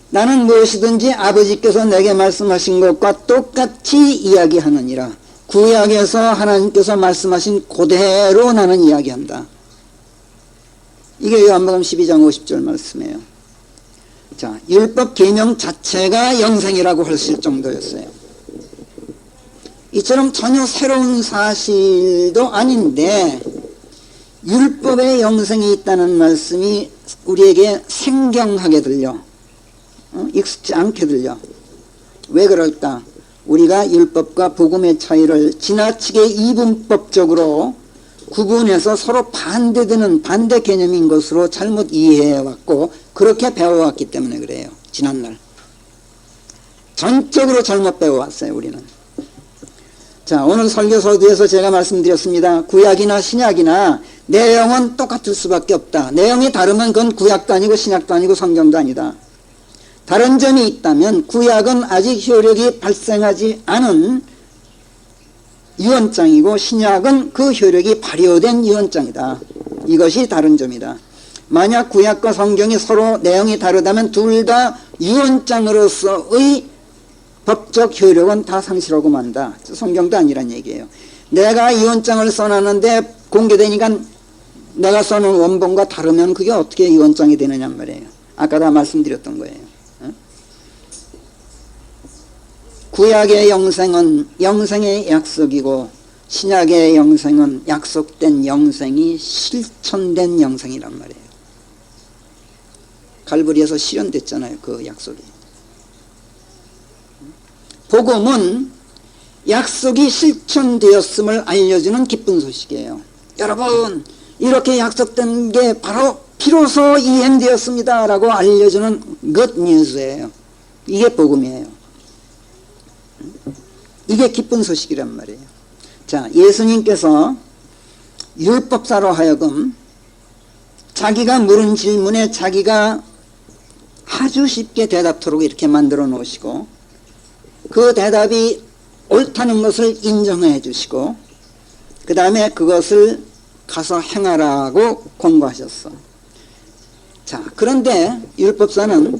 나는 무엇이든지 아버지께서 내게 말씀하신 것과 똑같이 이야기하느니라. 구약에서 하나님께서 말씀하신 그대로 나는 이야기한다. 이게 요한복음 12장 50절 말씀이에요. 자, 율법 계명 자체가 영생이라고 할 수 있을 정도였어요. 이처럼 전혀 새로운 사실도 아닌데 율법에 영생이 있다는 말씀이 우리에게 생경하게 들려. 익숙지 않게 들려. 왜 그럴까? 우리가 율법과 복음의 차이를 지나치게 이분법적으로 구분해서 서로 반대되는 반대 개념인 것으로 잘못 이해해왔고 그렇게 배워왔기 때문에 그래요. 지난날 전적으로 잘못 배워왔어요. 우리는. 자, 오늘 설교 서두에서 제가 말씀드렸습니다. 구약이나 신약이나 내용은 똑같을 수밖에 없다. 내용이 다르면 그건 구약도 아니고 신약도 아니고 성경도 아니다. 다른 점이 있다면 구약은 아직 효력이 발생하지 않은 유언장이고 신약은 그 효력이 발효된 유언장이다. 이것이 다른 점이다. 만약 구약과 성경이 서로 내용이 다르다면 둘 다 유언장으로서의 법적 효력은 다 상실하고 만다. 성경도 아니란 얘기예요. 내가 유언장을 써놨는데 공개되니까 내가 써놓은 원본과 다르면 그게 어떻게 유언장이 되느냐 말이에요. 아까 다 말씀드렸던 거예요. 구약의 영생은 영생의 약속이고 신약의 영생은 약속된 영생이 실천된 영생이란 말이에요. 갈보리에서 실현됐잖아요. 그 약속이. 복음은 약속이 실천되었음을 알려주는 기쁜 소식이에요. 여러분, 이렇게 약속된 게 바로 비로소 이행되었습니다 라고 알려주는 good news예요. 이게 복음이에요. 이게 기쁜 소식이란 말이에요. 자, 예수님께서 율법사로 하여금 자기가 물은 질문에 자기가 아주 쉽게 대답토록 이렇게 만들어 놓으시고 그 대답이 옳다는 것을 인정해 주시고 그 다음에 그것을 가서 행하라고 권고하셨어. 자, 그런데 율법사는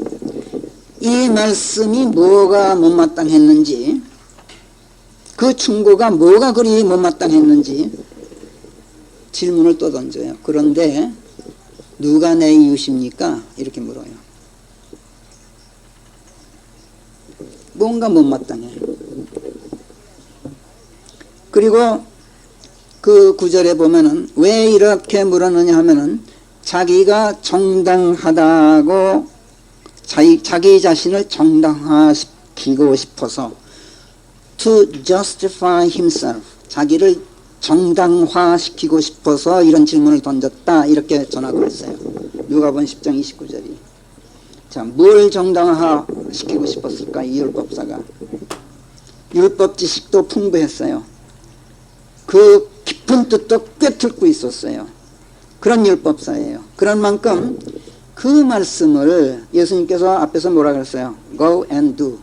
이 말씀이 뭐가 못마땅했는지 그 충고가 뭐가 그리 못마땅했는지 질문을 또 던져요. 그런데 누가 내 이웃입니까? 이렇게 물어요. 뭔가 못마땅해. 그리고 그 구절에 보면은 왜 이렇게 물었느냐 하면은 자기가 정당하다고 자기 자신을 정당화시키고 싶어서 to justify himself, 자기를 정당화시키고 싶어서 이런 질문을 던졌다 이렇게 전하고 있어요. 누가복음 10장 29절이. 자, 뭘 정당화시키고 싶었을까? 이 율법사가. 율법 지식도 풍부했어요. 그 깊은 뜻도 꿰뚫고 있었어요. 그런 율법사예요. 그런 만큼 그 말씀을 예수님께서 앞에서 뭐라 그랬어요? Go and do.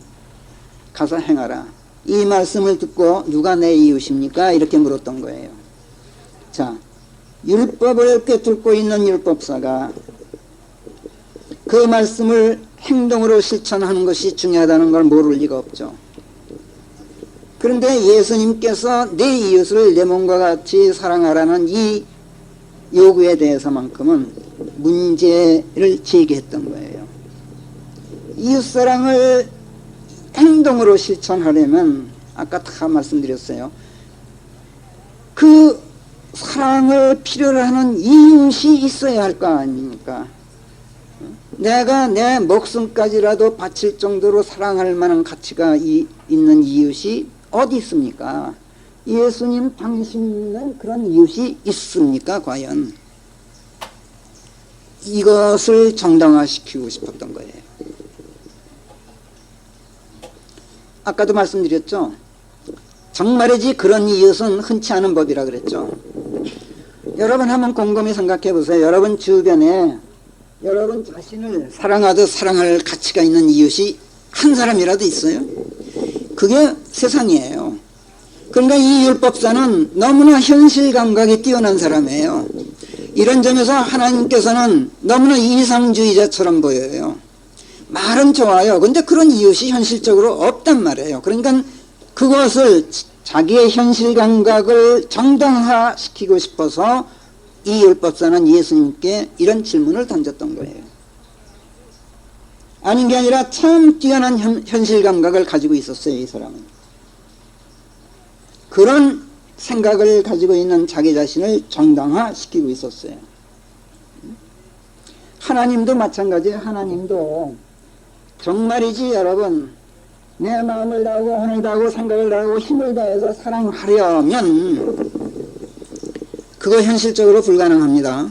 가서 행하라. 이 말씀을 듣고 누가 내 이웃입니까? 이렇게 물었던 거예요. 자, 율법을 꿰뚫고 있는 율법사가 그 말씀을 행동으로 실천하는 것이 중요하다는 걸 모를 리가 없죠. 그런데 예수님께서 내 이웃을 내 몸과 같이 사랑하라는 이 요구에 대해서만큼은 문제를 제기했던 거예요. 이웃사랑을 행동으로 실천하려면 아까 다 말씀드렸어요. 그 사랑을 필요로 하는 이웃이 있어야 할 거 아닙니까? 내가 내 목숨까지라도 바칠 정도로 사랑할 만한 가치가 있는 이웃이 어디 있습니까? 예수님 당신은 그런 이웃이 있습니까? 과연? 이것을 정당화시키고 싶었던 거예요. 아까도 말씀드렸죠. 정말이지 그런 이웃은 흔치 않은 법이라 그랬죠. 여러분 한번 곰곰이 생각해 보세요. 여러분 주변에 여러분 자신을 사랑하듯 사랑할 가치가 있는 이웃이 한 사람이라도 있어요? 그게 세상이에요. 그러니까 이 율법사는 너무나 현실 감각이 뛰어난 사람이에요. 이런 점에서 하나님께서는 너무나 이상주의자처럼 보여요. 말은 좋아요. 근데 그런 이웃이 현실적으로 없단 말이에요. 그러니까 그것을 자기의 현실 감각을 정당화시키고 싶어서 이 율법사는 예수님께 이런 질문을 던졌던 거예요. 아닌 게 아니라 참 뛰어난 현실 감각을 가지고 있었어요. 이 사람은. 그런 생각을 가지고 있는 자기 자신을 정당화시키고 있었어요. 하나님도 마찬가지예요. 하나님도 정말이지 여러분, 내 마음을 다하고 혼을 다하고 생각을 다하고 힘을 다해서 사랑하려면 그거 현실적으로 불가능합니다.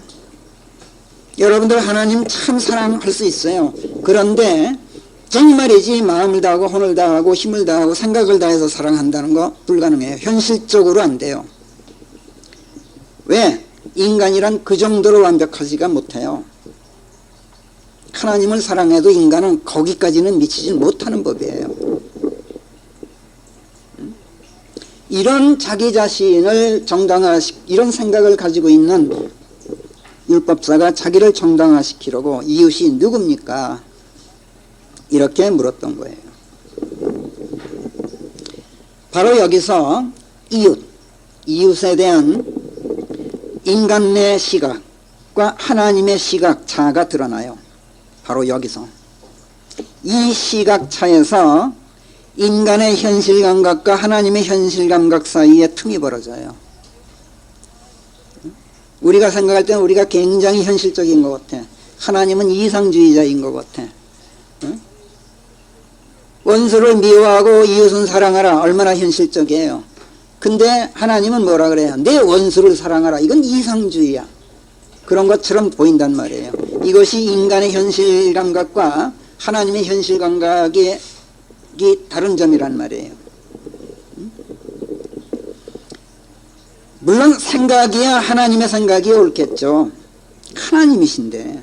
여러분들 하나님 참 사랑할 수 있어요. 그런데 정말이지 마음을 다하고 혼을 다하고 힘을 다하고 생각을 다해서 사랑한다는 거 불가능해요. 현실적으로 안 돼요. 왜? 인간이란 그 정도로 완벽하지가 못해요. 하나님을 사랑해도 인간은 거기까지는 미치지 못하는 법이에요. 이런 자기 자신을 이런 생각을 가지고 있는 율법사가 자기를 정당화시키려고 이웃이 누굽니까? 이렇게 물었던 거예요. 바로 여기서 이웃에 대한 인간 내 시각과 하나님의 시각 차가 드러나요. 바로 여기서 이 시각 차에서 인간의 현실감각과 하나님의 현실감각 사이에 틈이 벌어져요. 우리가 생각할 때는 우리가 굉장히 현실적인 것 같아. 하나님은 이상주의자인 것 같아. 원수를 미워하고 이웃은 사랑하라. 얼마나 현실적이에요. 근데 하나님은 뭐라 그래요? 내 원수를 사랑하라. 이건 이상주의야. 그런 것처럼 보인단 말이에요. 이것이 인간의 현실감각과 하나님의 현실감각의 다른 점이란 말이에요. 물론 생각이야 하나님의 생각이 옳겠죠. 하나님이신데.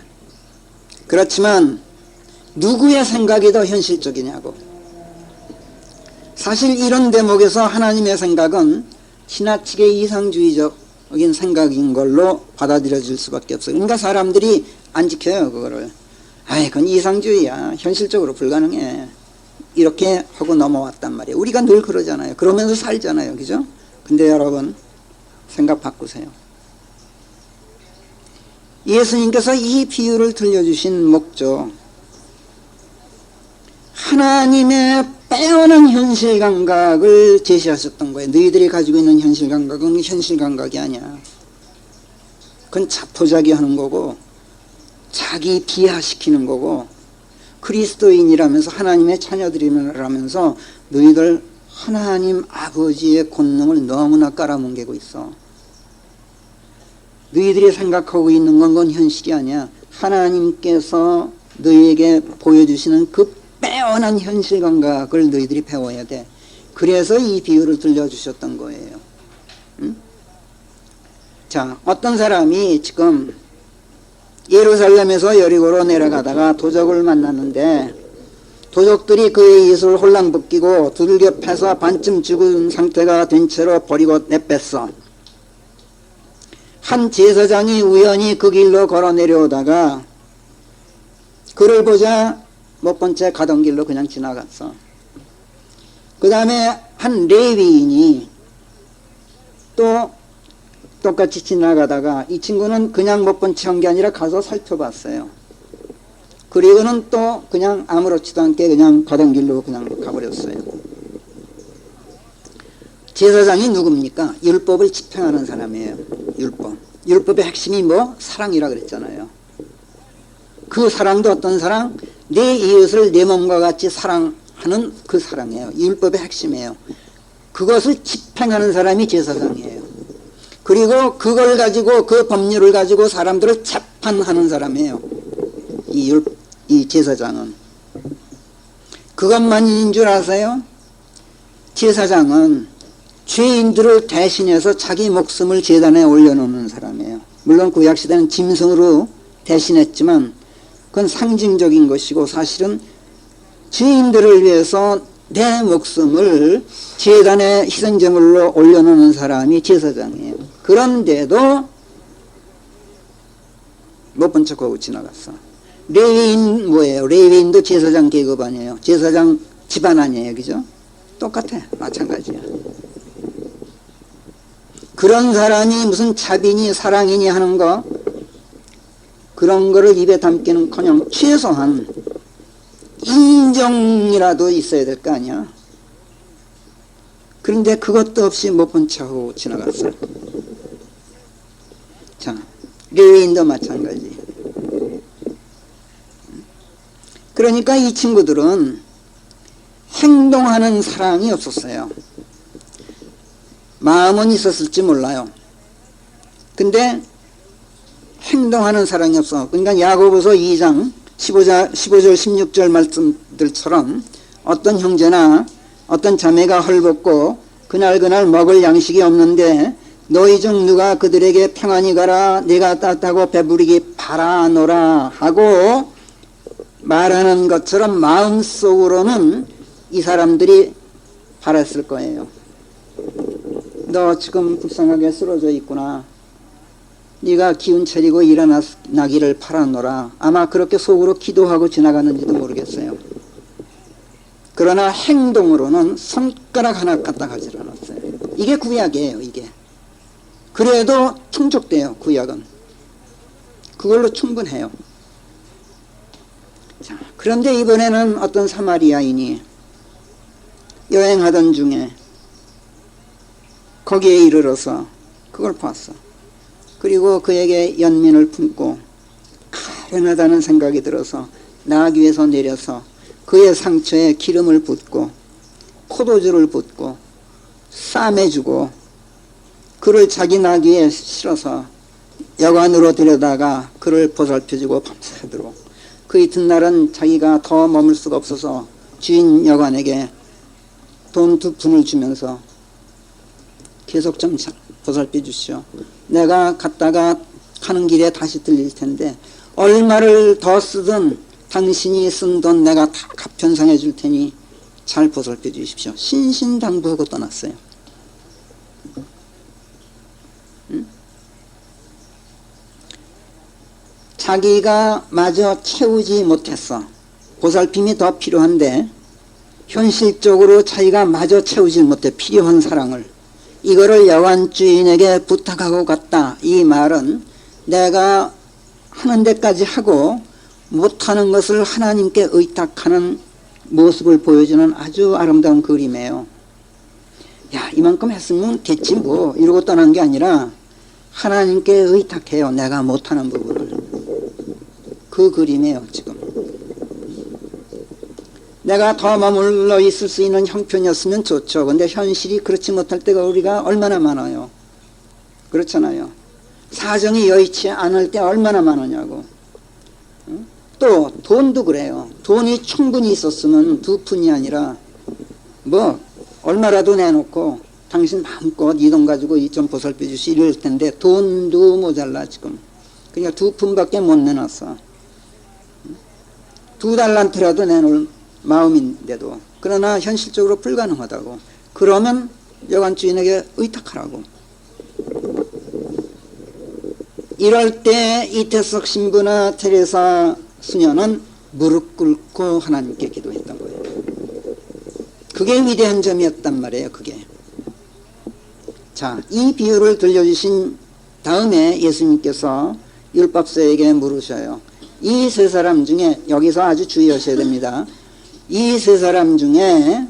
그렇지만 누구의 생각이 더 현실적이냐고. 사실 이런 대목에서 하나님의 생각은 지나치게 이상주의적인 생각인 걸로 받아들여질 수밖에 없어요. 그러니까 사람들이 안 지켜요, 그거를. 아이, 그건 이상주의야. 현실적으로 불가능해. 이렇게 하고 넘어왔단 말이에요. 우리가 늘 그러잖아요. 그러면서 살잖아요. 그죠? 근데 여러분, 생각 바꾸세요. 예수님께서 이 비유를 들려주신 목적, 하나님의 빼어난 현실감각을 제시하셨던 거예요. 너희들이 가지고 있는 현실감각은 현실감각이 아니야. 그건 자포자기 하는 거고 자기 비하시키는 거고 그리스도인이라면서 하나님의 자녀들이라면서 너희들 하나님 아버지의 권능을 너무나 깔아뭉개고 있어. 너희들이 생각하고 있는 건 현실이 아니야. 하나님께서 너희에게 보여주시는 그 빼어난 현실 감각을 너희들이 배워야 돼. 그래서 이 비유를 들려주셨던 거예요. 응? 자, 어떤 사람이 지금 예루살렘에서 여리고로 내려가다가 도적을 만났는데 도적들이 그의 예수를 홀랑벗기고 두들겨 패서 반쯤 죽은 상태가 된 채로 버리고 내뺐어. 한 제사장이 우연히 그 길로 걸어 내려오다가 그를 보자 못 본 채 가던 길로 그냥 지나갔어. 그 다음에 한 레위인이 또 똑같이 지나가다가 이 친구는 그냥 못 본 채 한 게 아니라 가서 살펴봤어요. 그리고는 또 그냥 아무렇지도 않게 그냥 가던 길로 그냥 가버렸어요. 제사장이 누굽니까? 율법을 집행하는 사람이에요. 율법의 핵심이 뭐? 사랑이라 그랬잖아요. 그 사랑도 어떤 사랑? 내 이웃을 내 몸과 같이 사랑하는 그 사랑이에요. 율법의 핵심이에요. 그것을 집행하는 사람이 제사장이에요. 그리고 그걸 가지고 그 법률을 가지고 사람들을 재판하는 사람이에요. 이 제사장은. 그것만인 줄 아세요? 제사장은 죄인들을 대신해서 자기 목숨을 제단에 올려놓는 사람이에요. 물론 구약시대는 짐승으로 대신했지만 그건 상징적인 것이고 사실은 죄인들을 위해서 내 목숨을 제단에 희생제물로 올려놓는 사람이 제사장이에요. 그런데도 못 본 척하고 지나갔어. 레위인 뭐예요? 레위인도 제사장 계급 아니에요. 제사장 집안 아니에요. 그죠? 똑같아. 마찬가지야. 그런 사람이 무슨 자비니 사랑이니 하는 거 그런 거를 입에 담기는커녕 최소한 인정이라도 있어야 될 거 아니야. 그런데 그것도 없이 못 본 척하고 지나갔어요. 자, 레위인도 마찬가지. 그러니까 이 친구들은 행동하는 사랑이 없었어요. 마음은 있었을지 몰라요. 근데 행동하는 사랑이 없어. 그러니까 야고보서 2장 15절 16절 말씀들처럼 어떤 형제나 어떤 자매가 헐벗고 그날 먹을 양식이 없는데 너희 중 누가 그들에게 평안히 가라 내가 따뜻하고 배부르기 바라노라 하고 말하는 것처럼 마음속으로는 이 사람들이 바랐을 거예요. 너 지금 불쌍하게 쓰러져 있구나. 네가 기운 차리고 일어나기를 바라노라. 아마 그렇게 속으로 기도하고 지나가는지도 모르겠어요. 그러나 행동으로는 손가락 하나 갖다 가지 않았어요. 이게 구약이에요. 이게. 그래도 충족돼요. 구약은. 그걸로 충분해요. 자, 그런데 이번에는 어떤 사마리아인이 여행하던 중에 거기에 이르러서 그걸 봤어. 그리고 그에게 연민을 품고 가련하다는 생각이 들어서 나귀 위에서 내려서 그의 상처에 기름을 붓고 포도주를 붓고 싸매주고 그를 자기 나귀에 실어서 여관으로 데려다가 그를 보살펴주고 밤새도록 그 이튿날은 자기가 더 머물 수가 없어서 주인 여관에게 돈 2푼을 주면서 계속 좀 보살펴 주시오. 내가 갔다가 가는 길에 다시 들릴 텐데 얼마를 더 쓰든 당신이 쓴 돈 내가 다 갚현상해 줄 테니 잘 보살펴 주십시오. 신신당부하고 떠났어요. 응? 자기가 마저 채우지 못했어. 보살핌이 더 필요한데 현실적으로 자기가 마저 채우지 못해 필요한 사랑을 이거를 여관 주인에게 부탁하고 갔다. 이 말은 내가 하는 데까지 하고 못하는 것을 하나님께 의탁하는 모습을 보여주는 아주 아름다운 그림이에요. 야, 이만큼 했으면 됐지 뭐 이러고 떠난 게 아니라 하나님께 의탁해요. 내가 못하는 부분을. 그 그림이에요. 지금 내가 더 머물러 있을 수 있는 형편이었으면 좋죠. 근데 현실이 그렇지 못할 때가 우리가 얼마나 많아요. 그렇잖아요. 사정이 여의치 않을 때 얼마나 많으냐고. 또 돈도 그래요. 돈이 충분히 있었으면 2푼이 아니라 뭐 얼마라도 내놓고 당신 마음껏 이 돈 가지고 이 좀 보살펴 주시 이럴 텐데 돈도 모자라 지금. 그러니까 2푼밖에 못 내놨어. 2달란트라도 내놓을 마음인데도. 그러나 현실적으로 불가능하다고. 그러면 여관 주인에게 의탁하라고. 이럴 때 이태석 신부나 테레사 수녀는 무릎 꿇고 하나님께 기도했던 거예요. 그게 위대한 점이었단 말이에요. 그게. 자, 이 비유를 들려주신 다음에 예수님께서 율법사에게 물으셔요. 이 3사람 중에, 여기서 아주 주의하셔야 됩니다. 이 3사람 중에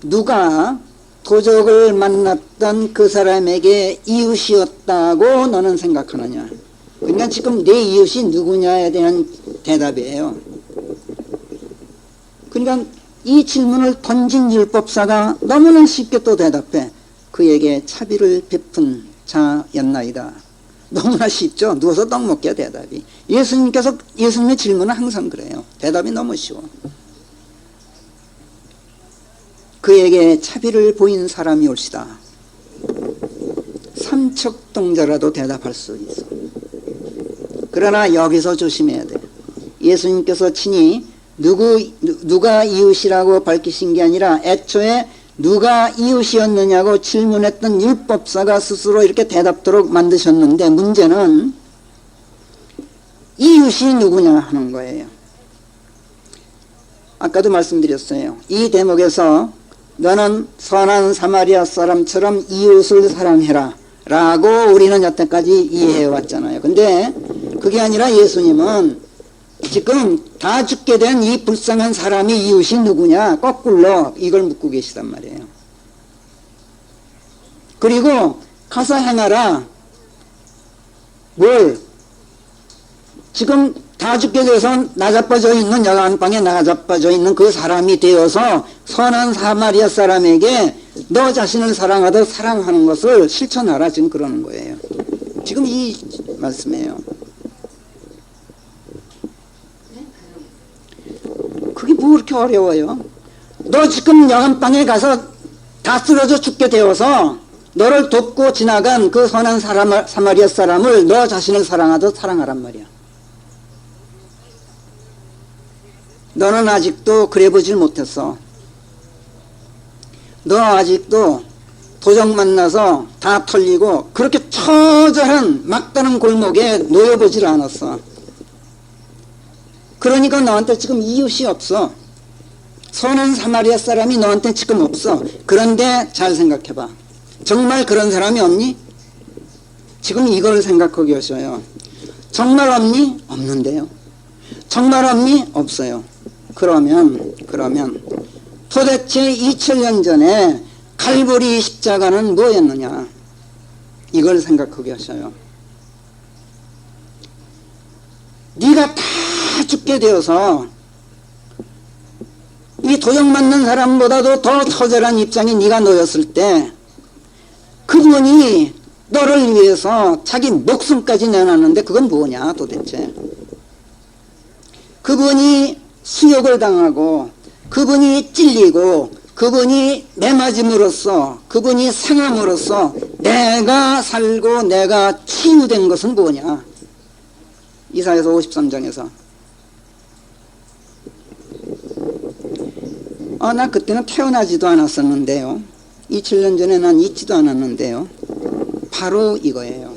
누가 도적을 만났던 그 사람에게 이웃이었다고 너는 생각하느냐. 그러니까 지금 내 이웃이 누구냐에 대한 대답이에요. 그러니까 이 질문을 던진 율법사가 너무나 쉽게 또 대답해. 그에게 차비를 베푼 자였나이다. 너무나 쉽죠. 누워서 떡 먹기야 대답이. 예수님의 질문은 항상 그래요. 대답이 너무 쉬워. 그에게 차비를 보인 사람이 올시다. 삼척동자라도 대답할 수 있어. 그러나 여기서 조심해야 돼. 예수님께서 친히 누가 이웃이라고 밝히신 게 아니라 애초에 누가 이웃이었느냐고 질문했던 율법사가 스스로 이렇게 대답토록 만드셨는데 문제는 이웃이 누구냐 하는 거예요. 아까도 말씀드렸어요. 이 대목에서 너는 선한 사마리아 사람처럼 이웃을 사랑해라 라고 우리는 여태까지 이해해 왔잖아요. 근데 그게 아니라 예수님은 지금 다 죽게 된 이 불쌍한 사람이 이웃이 누구냐 거꾸로 이걸 묻고 계시단 말이에요. 그리고 가서 행하라. 뭘? 지금 다 죽게 돼서 나자빠져 있는 여관방에 나자빠져 있는 그 사람이 되어서 선한 사마리아 사람에게 너 자신을 사랑하듯 사랑하는 것을 실천하라. 지금 그러는 거예요. 지금 이 말씀이에요. 그게 뭐 그렇게 어려워요? 너 지금 여관방에 가서 다 쓰러져 죽게 되어서 너를 돕고 지나간 그 선한 사마리아 사람을 너 자신을 사랑하듯 사랑하란 말이야. 너는 아직도 그래 보질 못했어. 너 아직도 도적 만나서 다 털리고 그렇게 처절한 막다른 골목에 놓여보질 않았어. 그러니까 너한테 지금 이웃이 없어. 선한 사마리아 사람이 너한테 지금 없어. 그런데 잘 생각해봐. 정말 그런 사람이 없니? 지금 이걸 생각하기 어려워요. 정말 없니? 없는데요. 정말 없니? 없어요. 그러면 도대체 2000년 전에 칼보리 십자가는 뭐였느냐? 이걸 생각하게 하셔요. 네가 다 죽게 되어서 이 도적 맞는 사람보다도 더 처절한 입장에 네가 놓였을 때 그분이 너를 위해서 자기 목숨까지 내놨는데 그건 뭐냐 도대체? 그분이 수욕을 당하고 그분이 찔리고 그분이 매맞음으로써 그분이 상함으로써 내가 살고 내가 치유된 것은 뭐냐? 이사야서 53장에서 나 그때는 태어나지도 않았었는데요. 2000년 전에 난 있지도 않았는데요. 바로 이거예요.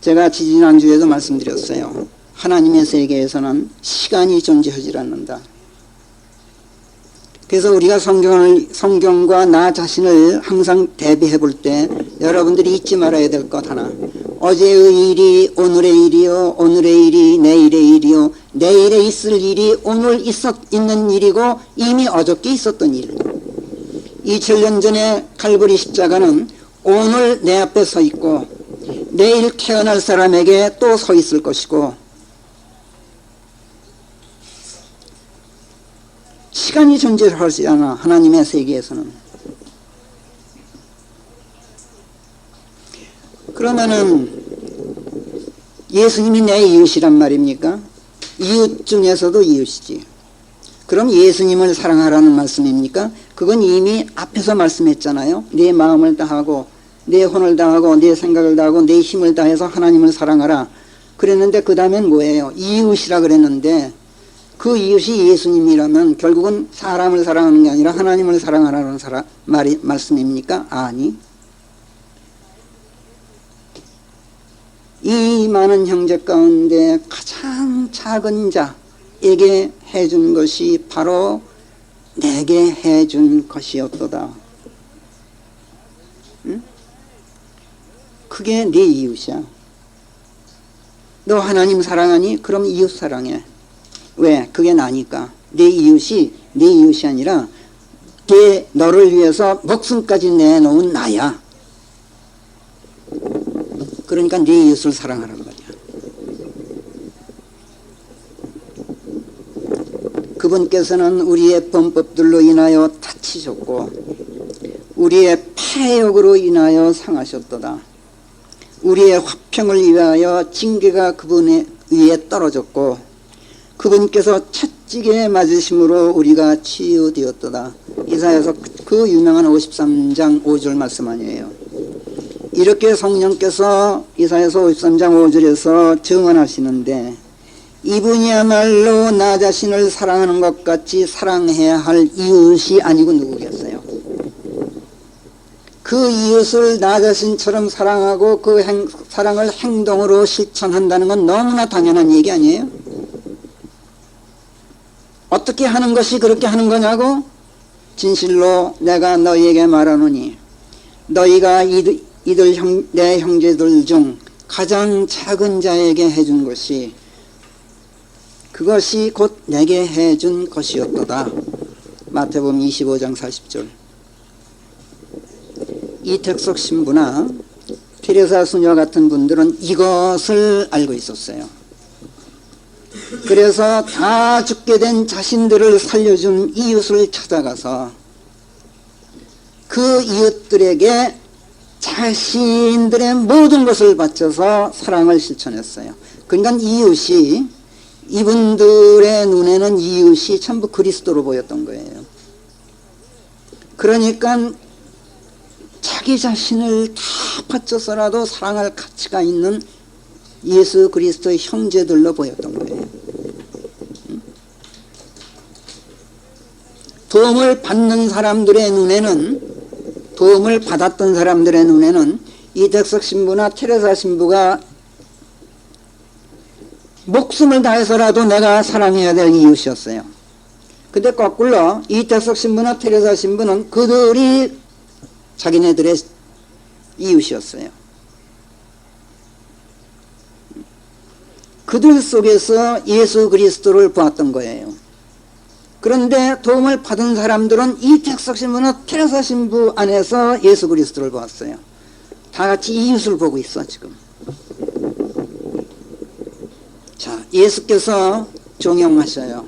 제가 지지난주에도 말씀드렸어요. 하나님의 세계에서는 시간이 존재하지 않는다. 그래서 우리가 성경과 나 자신을 항상 대비해 볼 때 여러분들이 잊지 말아야 될 것 하나. 어제의 일이 오늘의 일이요, 오늘의 일이 내일의 일이요, 내일에 있을 일이 오늘 있는 일이고 이미 어저께 있었던 일. 2000년 전에 칼보리 십자가는 오늘 내 앞에 서 있고 내일 태어날 사람에게 또 서 있을 것이고 시간이 존재하지 않아. 하나님의 세계에서는. 그러면은 예수님이 내 이웃이란 말입니까? 이웃 중에서도 이웃이지. 그럼 예수님을 사랑하라는 말씀입니까? 그건 이미 앞에서 말씀했잖아요. 내 마음을 다하고 내 혼을 다하고 내 생각을 다하고 내 힘을 다해서 하나님을 사랑하라 그랬는데 그 다음엔 뭐예요? 이웃이라 그랬는데 그 이웃이 예수님이라면 결국은 사람을 사랑하는 게 아니라 하나님을 사랑하라는 말씀입니까? 아니. 이 많은 형제 가운데 가장 작은 자에게 해준 것이 바로 내게 해준 것이었도다. 응? 그게 네 이웃이야. 너 하나님 사랑하니? 그럼 이웃 사랑해. 왜? 그게 나니까. 내 이웃이 네 이웃이 아니라 너를 위해서 목숨까지 내놓은 나야. 그러니까 네 이웃을 사랑하란 말이야. 그분께서는 우리의 범법들로 인하여 다치셨고 우리의 폐역으로 인하여 상하셨도다. 우리의 화평을 위하여 징계가 그분의 위에 떨어졌고 그분께서 채찍에 맞으심으로 우리가 치유되었도다. 이사야서 그 유명한 53장 5절 말씀 아니에요. 이렇게 성령께서 이사야서 53장 5절에서 증언하시는데 이분이야말로 나 자신을 사랑하는 것 같이 사랑해야 할 이웃이 아니고 누구겠어요? 그 이웃을 나 자신처럼 사랑하고 그 사랑을 행동으로 실천한다는 건 너무나 당연한 얘기 아니에요? 어떻게 하는 것이 그렇게 하는 거냐고? 진실로 내가 너희에게 말하노니 너희가 내 형제들 중 가장 작은 자에게 해준 것이 그것이 곧 내게 해준 것이었도다. 마태복음 25장 40절. 이택석 신부나 테레사 수녀 같은 분들은 이것을 알고 있었어요. 그래서 다 죽게 된 자신들을 살려준 이웃을 찾아가서 그 이웃들에게 자신들의 모든 것을 바쳐서 사랑을 실천했어요. 그러니까 이웃이, 이분들의 눈에는 이웃이 전부 그리스도로 보였던 거예요. 그러니까 자기 자신을 다 바쳐서라도 사랑할 가치가 있는 예수 그리스도의 형제들로 보였던 거예요. 도움을 받는 사람들의 눈에는, 도움을 받았던 사람들의 눈에는 이택석 신부나 테레사 신부가 목숨을 다해서라도 내가 사랑해야 될 이웃이었어요. 근데 거꾸로 이택석 신부나 테레사 신부는 그들이 자기네들의 이웃이었어요. 그들 속에서 예수 그리스도를 보았던 거예요. 그런데 도움을 받은 사람들은 이택석 신부나 테레사 신부 안에서 예수 그리스도를 보았어요. 다 같이 이웃을 보고 있어 지금. 자, 예수께서 종용하셔요.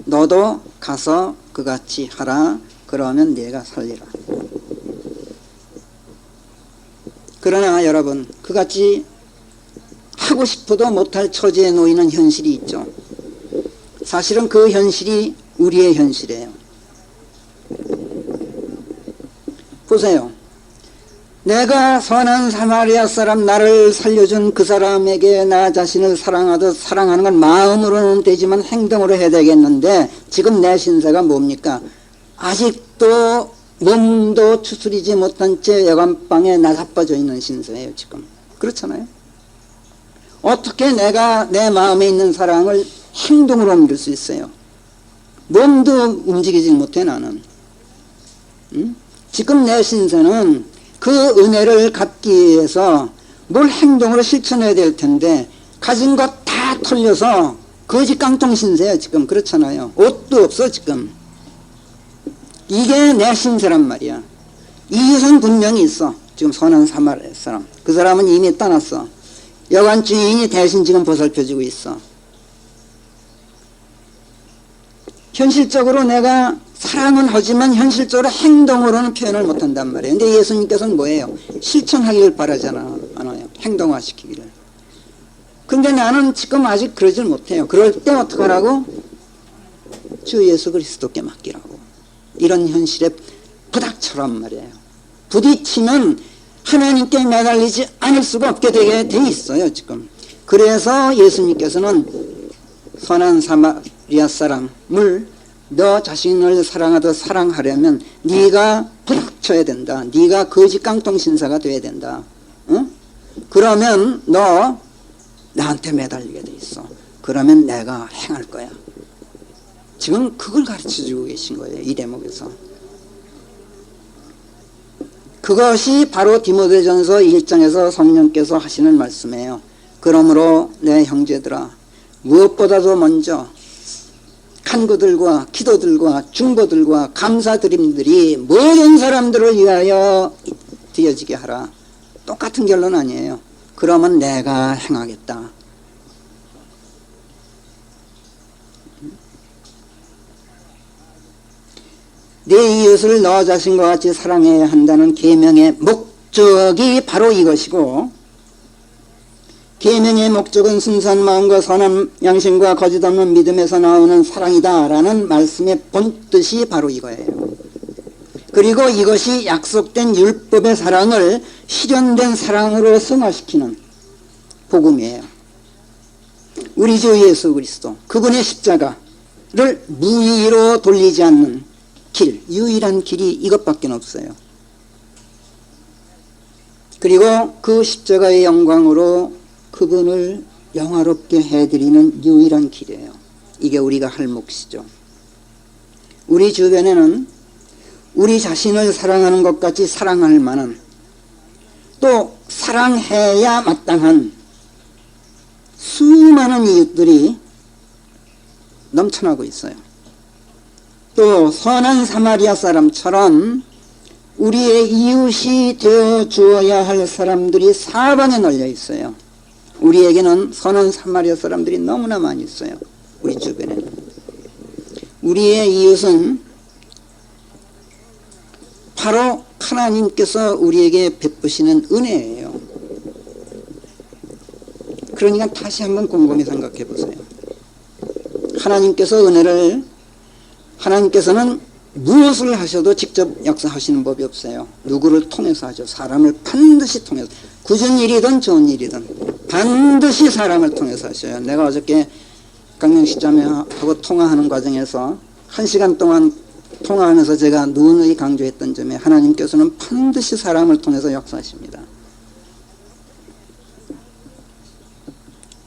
너도 가서 그같이 하라. 그러면 네가 살리라. 그러나 여러분, 그같이 하고 싶어도 못할 처지에 놓이는 현실이 있죠. 사실은 그 현실이 우리의 현실이에요. 보세요. 내가 선한 사마리아 사람, 나를 살려준 그 사람에게 나 자신을 사랑하듯 사랑하는 건 마음으로는 되지만 행동으로 해야 되겠는데, 지금 내 신세가 뭡니까? 아직도 몸도 추스리지 못한 채 여관방에 나자빠져 있는 신세예요 지금. 그렇잖아요. 어떻게 내가 내 마음에 있는 사랑을 행동으로 옮길 수 있어요? 몸도 움직이지 못해 나는. 지금 내 신세는 그 은혜를 갖기 위해서 뭘 행동으로 실천해야 될 텐데 가진 것 다 털려서 거지 깡통 신세야 지금. 그렇잖아요. 옷도 없어 지금. 이게 내 신세란 말이야. 이웃은 분명히 있어. 지금 선한 사마리아 사람. 그 사람은 이미 떠났어. 여관 주인이 대신 지금 보살펴주고 있어. 현실적으로 내가 사랑은 하지만 현실적으로 행동으로는 표현을 못한단 말이에요. 근데 예수님께서는 뭐예요? 실천하기를 바라잖아요. 행동화시키기를. 근데 나는 지금 아직 그러질 못해요. 그럴 때 어떡하라고? 주 예수 그리스도께 맡기라고. 이런 현실에 부닥쳐란 말이에요. 부딪히면 하나님께 매달리지 않을 수가 없게 되게 돼 있어요 지금. 그래서 예수님께서는 선한 사마리아 사람을 너 자신을 사랑하듯 사랑하려면 네가 부닥쳐야 된다. 네가 거지 깡통 신사가 돼야 된다. 응? 그러면 너 나한테 매달리게 돼 있어. 그러면 내가 행할 거야. 지금 그걸 가르쳐주고 계신 거예요. 이 대목에서. 그것이 바로 디모데전서 1장에서 성령께서 하시는 말씀이에요. 그러므로 내 형제들아, 무엇보다도 먼저 간구들과 기도들과 중보들과 감사드림들이 모든 사람들을 위하여 드려지게 하라. 똑같은 결론 아니에요. 그러면 내가 행하겠다. 내 이웃을 너 자신과 같이 사랑해야 한다는 계명의 목적이 바로 이것이고, 계명의 목적은 순수한 마음과 선한 양심과 거짓 없는 믿음에서 나오는 사랑이다 라는 말씀의 본뜻이 바로 이거예요. 그리고 이것이 약속된 율법의 사랑을 실현된 사랑으로 승화시키는 복음이에요. 우리 주 예수 그리스도, 그분의 십자가를 무의로 돌리지 않는 길, 유일한 길이 이것밖에 없어요. 그리고 그 십자가의 영광으로 그분을 영화롭게 해드리는 유일한 길이에요. 이게 우리가 할 몫이죠. 우리 주변에는 우리 자신을 사랑하는 것 같이 사랑할 만한, 또 사랑해야 마땅한 수많은 이웃들이 넘쳐나고 있어요. 또 선한 사마리아 사람처럼 우리의 이웃이 되어 주어야 할 사람들이 사방에 널려 있어요. 우리에게는 선한 사마리아 사람들이 너무나 많이 있어요. 우리 주변에는. 우리의 이웃은 바로 하나님께서 우리에게 베푸시는 은혜예요. 그러니까 다시 한번 곰곰이 생각해 보세요. 하나님께서는 무엇을 하셔도 직접 역사하시는 법이 없어요. 누구를 통해서 하죠. 사람을 반드시 통해서. 굳은 일이든 좋은 일이든 반드시 사람을 통해서 하셔요. 내가 어저께 강명식자매하고 통화하는 과정에서 1시간 동안 통화하면서 제가 누누이 강조했던 점에 하나님께서는 반드시 사람을 통해서 역사하십니다.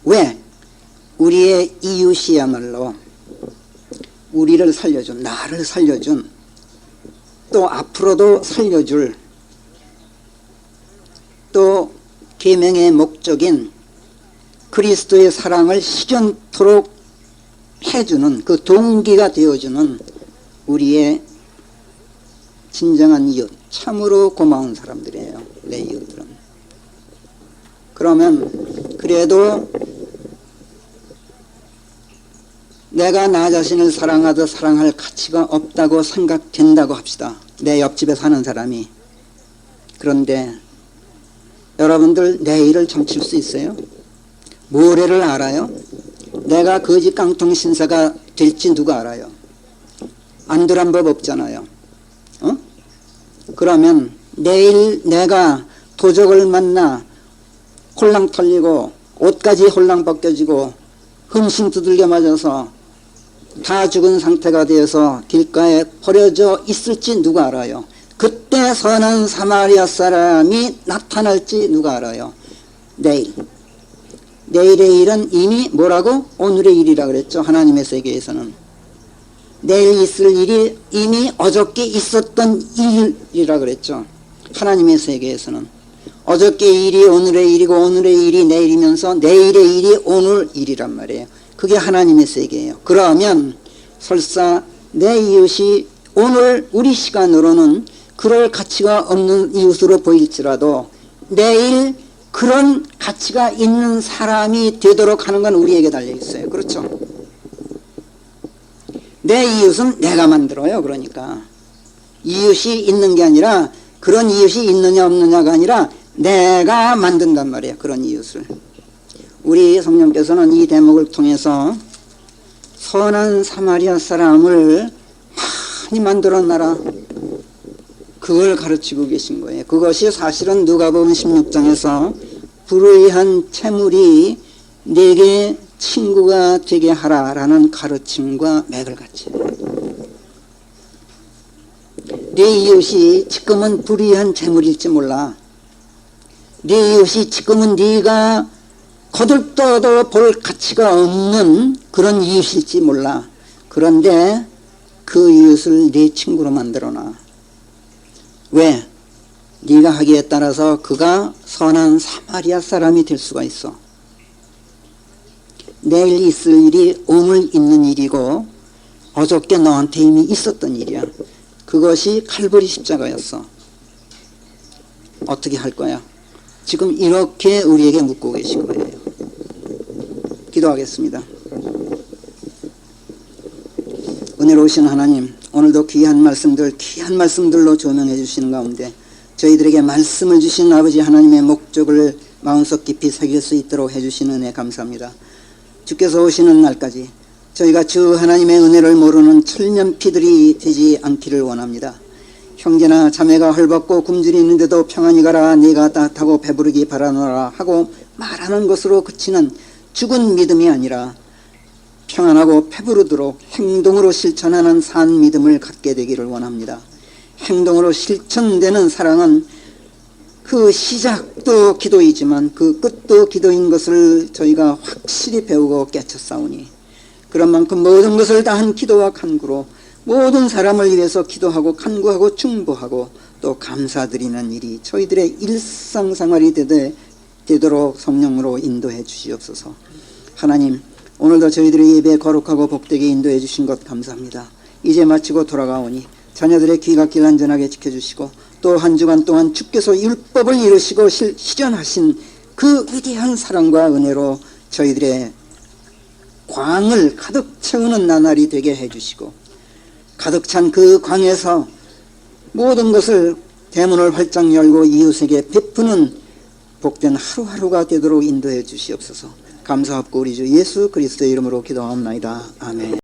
왜? 우리의 이웃이야말로 우리를 살려준, 나를 살려준, 또 앞으로도 살려줄, 또 계명의 목적인 그리스도의 사랑을 실현토록 해주는, 그 동기가 되어주는 우리의 진정한 이웃, 참으로 고마운 사람들이에요. 내 이웃들은. 그러면 그래도 내가 나 자신을 사랑하듯 사랑할 가치가 없다고 생각된다고 합시다. 내 옆집에 사는 사람이. 그런데 여러분들 내일을 점칠 수 있어요? 모레를 알아요? 내가 거지 깡통 신사가 될지 누가 알아요? 안들한 법 없잖아요. 그러면 내일 내가 도적을 만나 홀랑 털리고 옷까지 홀랑 벗겨지고 흠신 두들겨 맞아서 다 죽은 상태가 되어서 길가에 버려져 있을지 누가 알아요? 그때 선한 사마리아 사람이 나타날지 누가 알아요? 내일. 내일의 일은 이미 뭐라고? 오늘의 일이라 그랬죠. 하나님의 세계에서는. 내일 있을 일이 이미 어저께 있었던 일이라 그랬죠. 하나님의 세계에서는. 어저께 일이 오늘의 일이고 오늘의 일이 내일이면서 내일의 일이 오늘 일이란 말이에요. 그게 하나님의 세계예요. 그러면 설사 내 이웃이 오늘 우리 시간으로는 그럴 가치가 없는 이웃으로 보일지라도 내일 그런 가치가 있는 사람이 되도록 하는 건 우리에게 달려있어요. 그렇죠? 내 이웃은 내가 만들어요. 그러니까 이웃이 있는 게 아니라, 그런 이웃이 있느냐 없느냐가 아니라 내가 만든단 말이에요. 그런 이웃을. 우리 성령께서는 이 대목을 통해서 선한 사마리아 사람을 많이 만들어놔라, 그걸 가르치고 계신 거예요. 그것이 사실은 누가복음 16장에서 불의한 채물이 내게 친구가 되게 하라라는 가르침과 맥을 같이 해요. 내 이웃이 지금은 불의한 재물일지 몰라. 내 이웃이 지금은 네가 거들떠도 볼 가치가 없는 그런 이웃일지 몰라. 그런데 그 이웃을 네 친구로 만들어놔. 왜? 네가 하기에 따라서 그가 선한 사마리아 사람이 될 수가 있어. 내일 있을 일이 오늘 있는 일이고 어저께 너한테 이미 있었던 일이야. 그것이 칼보리 십자가였어. 어떻게 할 거야? 지금 이렇게 우리에게 묻고 계신 거예요. 기도하겠습니다. 은혜로우신 하나님, 오늘도 귀한 말씀들로 조명해 주시는 가운데 저희들에게 말씀을 주신 아버지 하나님의 목적을 마음속 깊이 새길 수 있도록 해주시는 은혜 감사합니다. 주께서 오시는 날까지 저희가 주 하나님의 은혜를 모르는 철면피들이 되지 않기를 원합니다. 형제나 자매가 헐벗고 굶주리 있는데도 평안히 가라, 네가 따뜻하고 배부르기 바라노라 하고 말하는 것으로 그치는 죽은 믿음이 아니라 평안하고 배부르도록 행동으로 실천하는 산 믿음을 갖게 되기를 원합니다. 행동으로 실천되는 사랑은 그 시작도 기도이지만 그 끝도 기도인 것을 저희가 확실히 배우고 깨쳤사오니, 그런 만큼 모든 것을 다한 기도와 간구로 모든 사람을 위해서 기도하고 간구하고 중보하고 또 감사드리는 일이 저희들의 일상생활이 되도록 성령으로 인도해 주시옵소서. 하나님, 오늘도 저희들의 예배 거룩하고 복되게 인도해 주신 것 감사합니다. 이제 마치고 돌아가오니 자녀들의 귀갓길 안전하게 지켜주시고 또 한 주간 동안 주께서 율법을 이루시고 실현하신 그 위대한 사랑과 은혜로 저희들의 광을 가득 채우는 나날이 되게 해주시고, 가득 찬 그 광에서 모든 것을 대문을 활짝 열고 이웃에게 베푸는 복된 하루하루가 되도록 인도해 주시옵소서. 감사합고 우리 주 예수 그리스도의 이름으로 기도하옵나이다. 아멘.